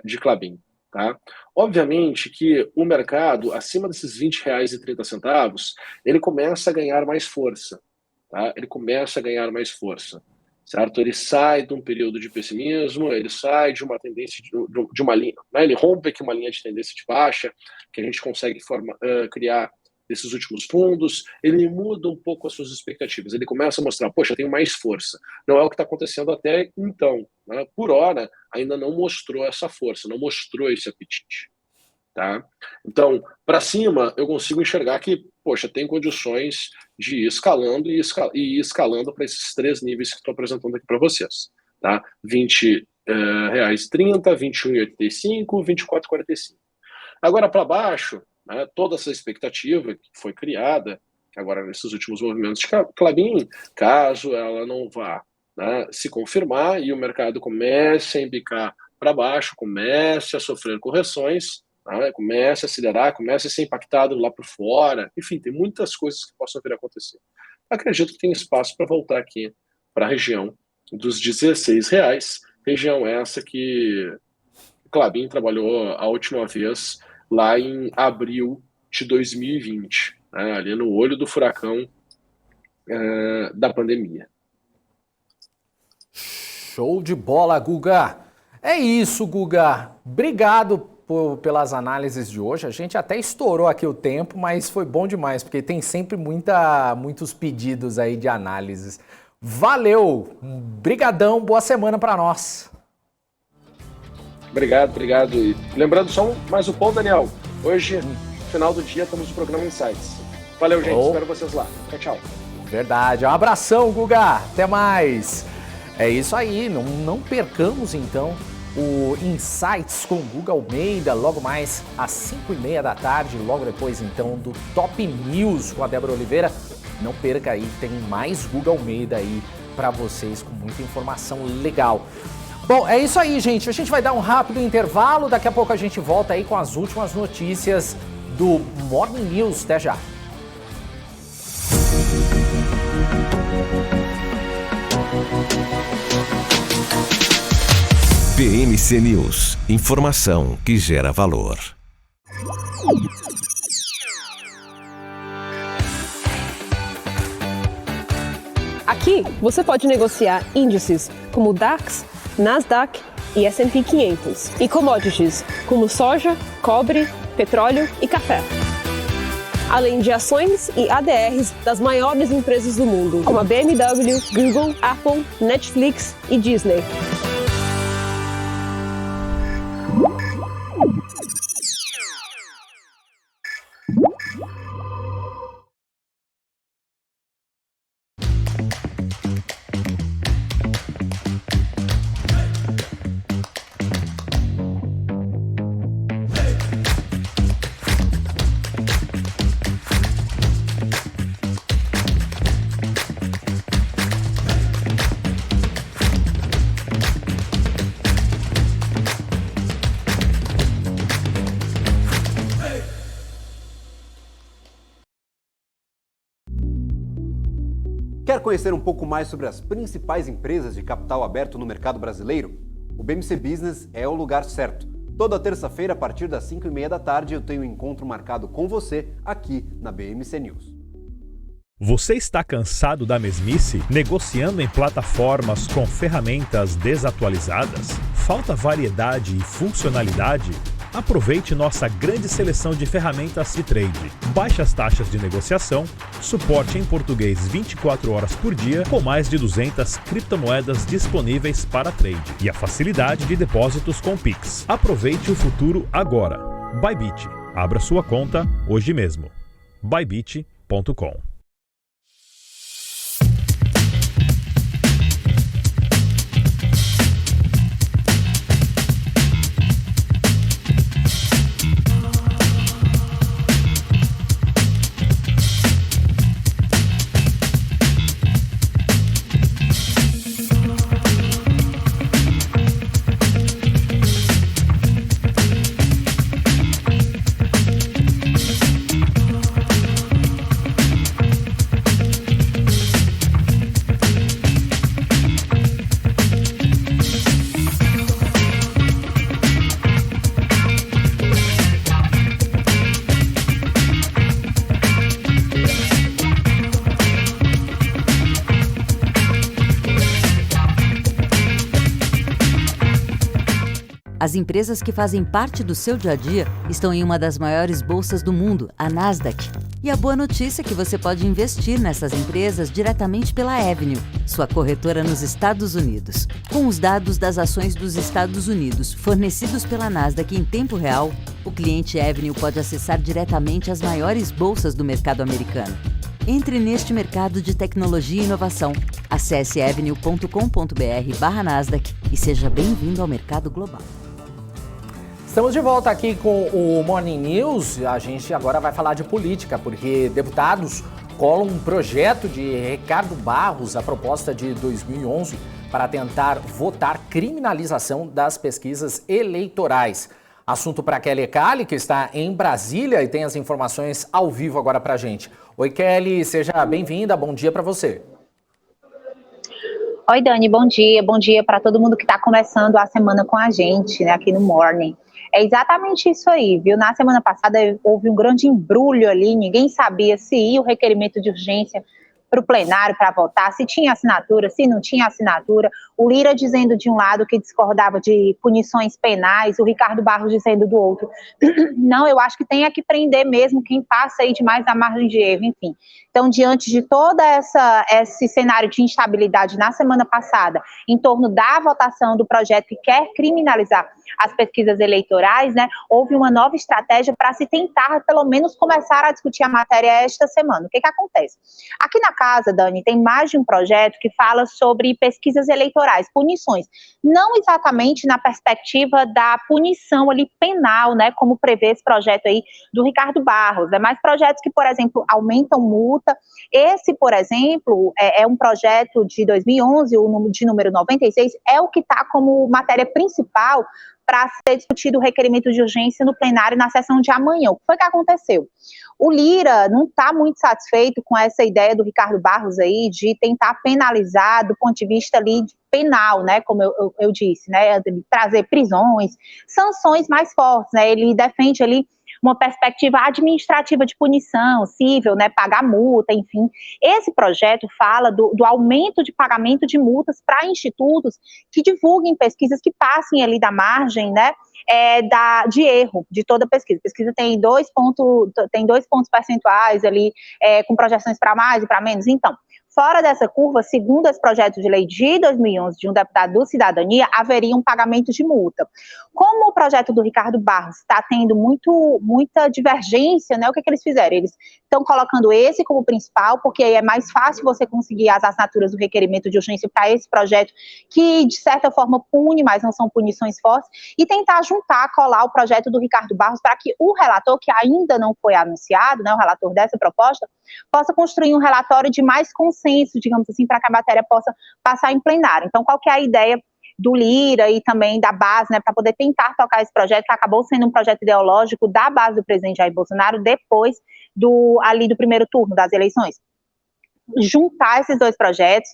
de Klabin, tá? Obviamente que o mercado, acima desses R$20,30, ele começa a ganhar mais força, tá? Ele começa a ganhar mais força. Certo? Ele sai de um período de pessimismo, ele sai de uma tendência, de uma linha, né? Ele rompe aqui uma linha de tendência de baixa, que a gente consegue criar desses últimos fundos, ele muda um pouco as suas expectativas, ele começa a mostrar, poxa, eu tenho mais força. Não é o que está acontecendo até então, né? Por hora, ainda não mostrou essa força, não mostrou esse apetite. Tá? Então, para cima, eu consigo enxergar que, poxa, tem condições de ir escalando e ir escalando para esses 3 níveis que estou apresentando aqui para vocês. Tá? R$20,30, R$21,85, R$24,45. Agora, para baixo, né, toda essa expectativa que foi criada, agora nesses últimos movimentos de Klabin, caso ela não vá, né, se confirmar e o mercado comece a embicar para baixo, comece a sofrer correções, comece a acelerar, comece a ser impactado lá por fora, enfim, tem muitas coisas que possam vir a acontecer. Acredito que tem espaço para voltar aqui para a região dos R$16, região essa que Klabin trabalhou a última vez lá em abril de 2020, né, ali no olho do furacão da pandemia. Show de bola, Guga! É isso, Guga! Obrigado pelas análises de hoje. A gente até estourou aqui o tempo, mas foi bom demais, porque tem sempre muitos pedidos aí de análises. Valeu! Brigadão, boa semana para nós! Obrigado. E lembrando só mais um ponto, Daniel. Hoje, final do dia, estamos no programa Insights. Valeu, gente. Espero vocês lá. Tchau. Verdade. Um abração, Guga. Até mais. É isso aí. Não percamos, então, o Insights com Guga Almeida, logo mais às 5h30 da tarde, logo depois, então, do Top News com a Débora Oliveira. Não perca aí, tem mais Guga Almeida aí para vocês com muita informação legal. Bom, é isso aí, gente. A gente vai dar um rápido intervalo. Daqui a pouco a gente volta aí com as últimas notícias do Morning News. Até já. BMC News. Informação que gera valor. Aqui você pode negociar índices como o DAX, Nasdaq e S&P 500 e commodities como soja, cobre, petróleo e café. além de ações e ADRs das maiores empresas do mundo, como a BMW, Google, Apple, Netflix e Disney. Quer conhecer um pouco mais sobre as principais empresas de capital aberto no mercado brasileiro? O BMC Business é o lugar certo. Toda terça-feira, a partir das 5h30 da tarde, eu tenho um encontro marcado com você aqui na BMC News. Você está cansado da mesmice? Negociando em plataformas com ferramentas desatualizadas? Falta variedade e funcionalidade? Aproveite nossa grande seleção de ferramentas de trade. Baixas taxas de negociação, suporte em português 24 horas por dia, com mais de 200 criptomoedas disponíveis para trade e a facilidade de depósitos com Pix. Aproveite o futuro agora. Bybit. Abra sua conta hoje mesmo. Bybit.com. As empresas que fazem parte do seu dia a dia estão em uma das maiores bolsas do mundo, a Nasdaq. E a boa notícia é que você pode investir nessas empresas diretamente pela Avenue, sua corretora nos Estados Unidos. Com os dados das ações dos Estados Unidos fornecidos pela Nasdaq em tempo real, o cliente Avenue pode acessar diretamente as maiores bolsas do mercado americano. Entre neste mercado de tecnologia e inovação. Acesse avenue.com.br/Nasdaq e seja bem-vindo ao mercado global. Estamos de volta aqui com o Morning News. A gente agora vai falar de política, porque deputados colam um projeto de Ricardo Barros, a proposta de 2011, para tentar votar criminalização das pesquisas eleitorais. Assunto para Kelly Cali, que está em Brasília e tem as informações ao vivo agora para a gente. Oi, Kelly, seja bem-vinda, bom dia para você. Oi, Dani, bom dia para todo mundo que está começando a semana com a gente, né, aqui no Morning. É exatamente isso aí, viu? Na semana passada houve um grande embrulho ali, ninguém sabia se ia o requerimento de urgência para o plenário para votar, se tinha assinatura, se não tinha assinatura, o Lira dizendo de um lado que discordava de punições penais, o Ricardo Barros dizendo do outro. Não, eu acho que tem que prender mesmo quem passa aí demais da margem de erro, enfim. Então, diante de todo esse cenário de instabilidade na semana passada, em torno da votação do projeto que quer criminalizar as pesquisas eleitorais, né, houve uma nova estratégia para se tentar, pelo menos, começar a discutir a matéria esta semana. O que acontece? Aqui na casa, Dani, tem mais de um projeto que fala sobre pesquisas eleitorais, punições. Não exatamente na perspectiva da punição ali penal, né, como prevê esse projeto aí do Ricardo Barros, né, mas projetos que, por exemplo, aumentam multa. Esse, por exemplo, é um projeto de 2011, o de número 96, é o que está como matéria principal para ser discutido o requerimento de urgência no plenário na sessão de amanhã. O que foi que aconteceu? O Lira não está muito satisfeito com essa ideia do Ricardo Barros aí de tentar penalizar do ponto de vista ali penal, né, como eu disse, né, de trazer prisões, sanções mais fortes, né, ele defende ali uma perspectiva administrativa de punição, cível, né, pagar multa, enfim. Esse projeto fala do aumento de pagamento de multas para institutos que divulguem pesquisas que passem ali da margem, né, de erro de toda pesquisa. A pesquisa tem 2 pontos percentuais ali, com projeções para mais e para menos. Então, fora dessa curva, segundo esse projeto de lei de 2011 de um deputado do Cidadania, haveria um pagamento de multa. Como o projeto do Ricardo Barros está tendo muita divergência, né, o que eles fizeram? Eles estão colocando esse como principal, porque aí é mais fácil você conseguir as assinaturas do requerimento de urgência para esse projeto, que de certa forma pune, mas não são punições fortes, e tentar colar o projeto do Ricardo Barros para que o relator, que ainda não foi anunciado, né, o relator dessa proposta, possa construir um relatório de mais consenso, digamos assim, para que a matéria possa passar em plenário. Então, qual que é a ideia do Lira e também da base, né, para poder tentar tocar esse projeto, que acabou sendo um projeto ideológico da base do presidente Jair Bolsonaro depois do primeiro turno das eleições? Juntar esses 2 projetos,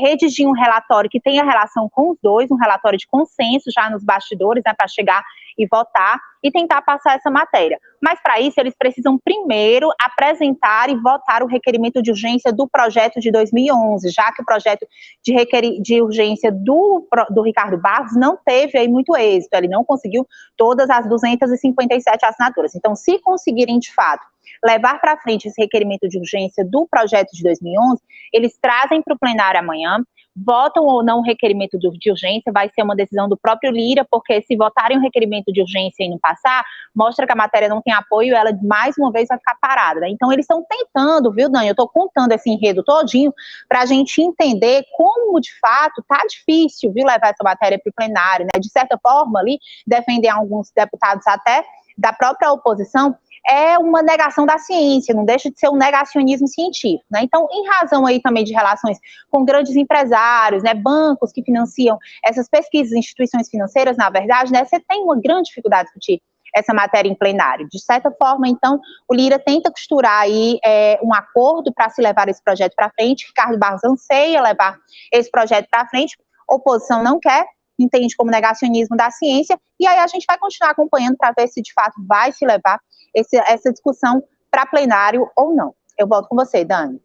redigir um relatório que tenha relação com os 2, um relatório de consenso já nos bastidores, né, para chegar e votar e tentar passar essa matéria. Mas para isso eles precisam primeiro apresentar e votar o requerimento de urgência do projeto de 2011, já que o projeto de urgência do Ricardo Barros não teve aí muito êxito, ele não conseguiu todas as 257 assinaturas. Então, se conseguirem de fato levar para frente esse requerimento de urgência do projeto de 2011, eles trazem para o plenário amanhã, votam ou não o requerimento de urgência, vai ser uma decisão do próprio Lira, porque se votarem o requerimento de urgência e não passar, mostra que a matéria não tem apoio e ela, mais uma vez, vai ficar parada, né? Então, eles estão tentando, viu, Dani? Eu estou contando esse enredo todinho para a gente entender como, de fato, tá difícil, viu, levar essa matéria para o plenário, né? De certa forma, ali, defender alguns deputados até da própria oposição, é uma negação da ciência, não deixa de ser um negacionismo científico, né? Então, em razão aí também de relações com grandes empresários, né, bancos que financiam essas pesquisas, instituições financeiras, na verdade, né, você tem uma grande dificuldade de discutir essa matéria em plenário. De certa forma, então, o Lira tenta costurar aí um acordo para se levar esse projeto para frente. Ricardo Barros anseia levar esse projeto para frente, oposição não quer, entende como negacionismo da ciência, e aí a gente vai continuar acompanhando para ver se de fato vai se levar essa discussão para plenário ou não. Eu volto com você, Dani.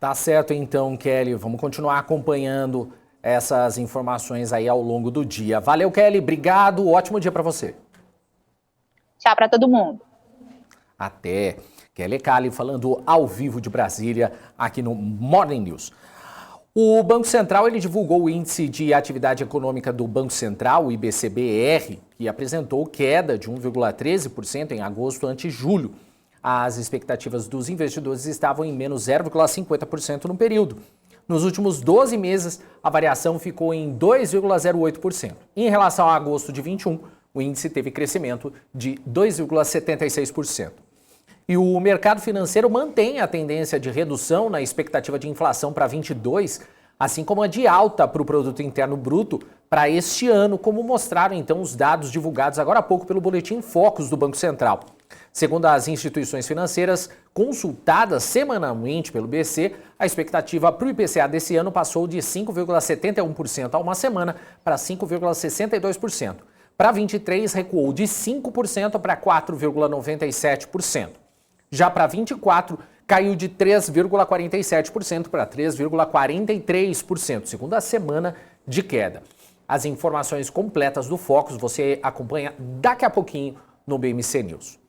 Tá certo então, Kelly. Vamos continuar acompanhando essas informações aí ao longo do dia. Valeu, Kelly. Obrigado. Ótimo dia para você. Tchau para todo mundo. Até. Kelly Cali falando ao vivo de Brasília aqui no Morning News. O Banco Central ele divulgou o índice de atividade econômica do Banco Central, o IBC-BR, que apresentou queda de 1,13% em agosto ante julho. As expectativas dos investidores estavam em menos 0,50% no período. Nos últimos 12 meses, a variação ficou em 2,08%. Em relação a agosto de 21, o índice teve crescimento de 2,76%. E o mercado financeiro mantém a tendência de redução na expectativa de inflação para 22, assim como a de alta para o Produto Interno Bruto para este ano, como mostraram então os dados divulgados agora há pouco pelo Boletim Focus do Banco Central. Segundo as instituições financeiras consultadas semanalmente pelo BC, a expectativa para o IPCA desse ano passou de 5,71% há uma semana para 5,62%. Para 23, recuou de 5% para 4,97%. Já para 24, caiu de 3,47% para 3,43%, segunda semana de queda. As informações completas do Focus você acompanha daqui a pouquinho no BMC News.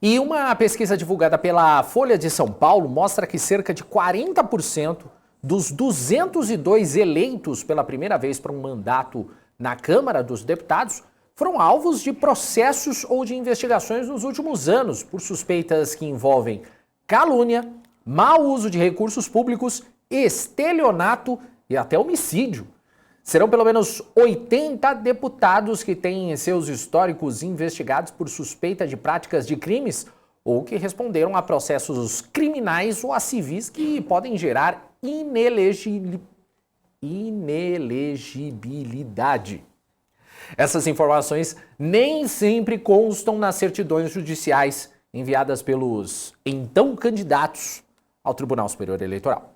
E uma pesquisa divulgada pela Folha de São Paulo mostra que cerca de 40% dos 202 eleitos pela primeira vez para um mandato na Câmara dos Deputados foram alvos de processos ou de investigações nos últimos anos por suspeitas que envolvem calúnia, mau uso de recursos públicos, estelionato e até homicídio. Serão pelo menos 80 deputados que têm seus históricos investigados por suspeita de práticas de crimes ou que responderam a processos criminais ou a civis que podem gerar inelegibilidade. Essas informações nem sempre constam nas certidões judiciais enviadas pelos então candidatos ao Tribunal Superior Eleitoral.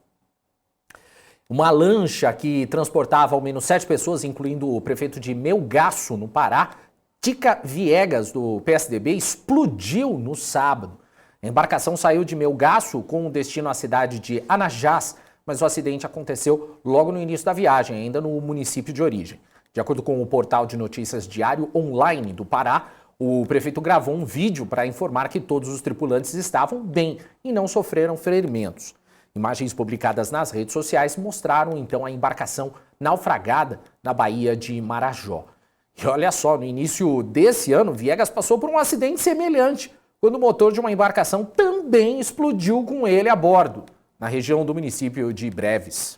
Uma lancha que transportava ao menos 7 pessoas, incluindo o prefeito de Melgaço, no Pará, Tica Viegas, do PSDB, explodiu no sábado. A embarcação saiu de Melgaço com destino à cidade de Anajás, mas o acidente aconteceu logo no início da viagem, ainda no município de origem. De acordo com o portal de notícias Diário Online do Pará, o prefeito gravou um vídeo para informar que todos os tripulantes estavam bem e não sofreram ferimentos. Imagens publicadas nas redes sociais mostraram então a embarcação naufragada na Baía de Marajó. E olha só, no início desse ano, Viegas passou por um acidente semelhante, quando o motor de uma embarcação também explodiu com ele a bordo, na região do município de Breves.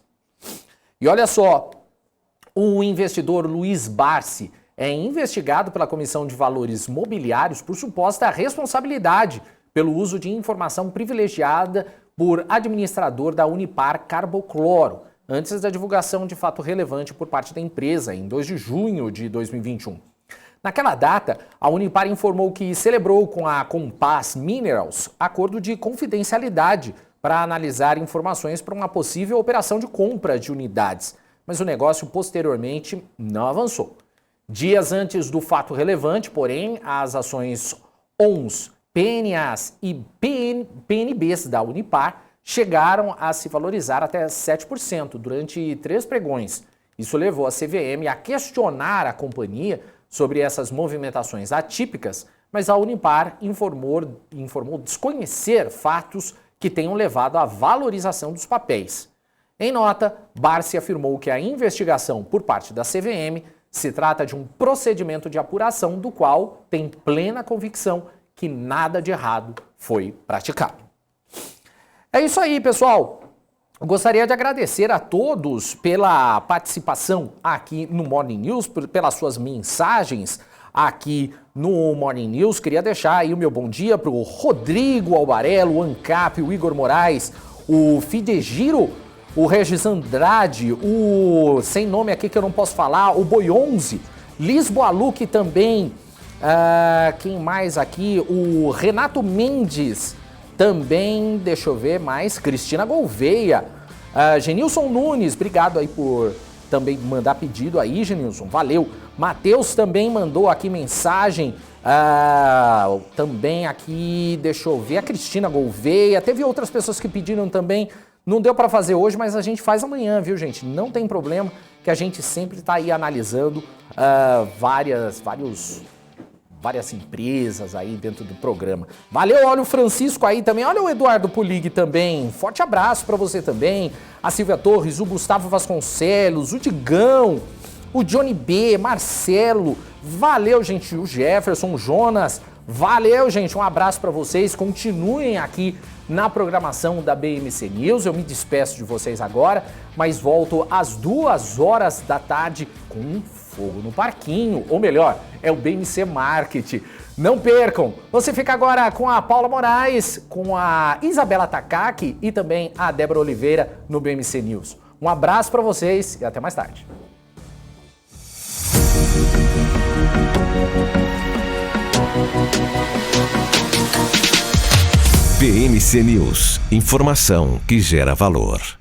E olha só, o investidor Luiz Barsi é investigado pela Comissão de Valores Mobiliários por suposta responsabilidade pelo uso de informação privilegiada por administrador da Unipar Carbocloro, antes da divulgação de fato relevante por parte da empresa, em 2 de junho de 2021. Naquela data, a Unipar informou que celebrou com a Compass Minerals acordo de confidencialidade para analisar informações para uma possível operação de compra de unidades, mas o negócio posteriormente não avançou. Dias antes do fato relevante, porém, as ações ONS, PNAs e PNBs da Unipar chegaram a se valorizar até 7% durante 3 pregões. Isso levou a CVM a questionar a companhia sobre essas movimentações atípicas, mas a Unipar informou desconhecer fatos que tenham levado à valorização dos papéis. Em nota, Barsi afirmou que a investigação por parte da CVM se trata de um procedimento de apuração do qual tem plena convicção que nada de errado foi praticado. É isso aí, pessoal. Eu gostaria de agradecer a todos pela participação aqui no Morning News, pelas suas mensagens aqui no Morning News. Queria deixar aí o meu bom dia para o Rodrigo Albarello, o Ancap, o Igor Moraes, o Fidegiro, o Regis Andrade, o sem nome aqui que eu não posso falar, o Boi 11, Lisboa Luque também, quem mais aqui? O Renato Mendes também, deixa eu ver mais, Cristina Gouveia, Genilson Nunes, obrigado aí por também mandar pedido aí, Genilson, valeu. Matheus também mandou aqui mensagem, também aqui, deixa eu ver, a Cristina Gouveia, teve outras pessoas que pediram também. Não deu para fazer hoje, mas a gente faz amanhã, viu, gente? Não tem problema, que a gente sempre está aí analisando várias empresas aí dentro do programa. Valeu, olha o Francisco aí também, olha o Eduardo Pulig também, forte abraço para você também, a Silvia Torres, o Gustavo Vasconcelos, o Digão, o Johnny B, Marcelo, valeu, gente, o Jefferson, o Jonas, valeu, gente, um abraço para vocês, continuem aqui na programação da BMC News. Eu me despeço de vocês agora, mas volto às 2h da tarde com Fogo no Parquinho, ou melhor, é o BMC Market. Não percam! Você fica agora com a Paula Moraes, com a Isabela Takaki e também a Débora Oliveira no BMC News. Um abraço para vocês e até mais tarde. BMC News, informação que gera valor.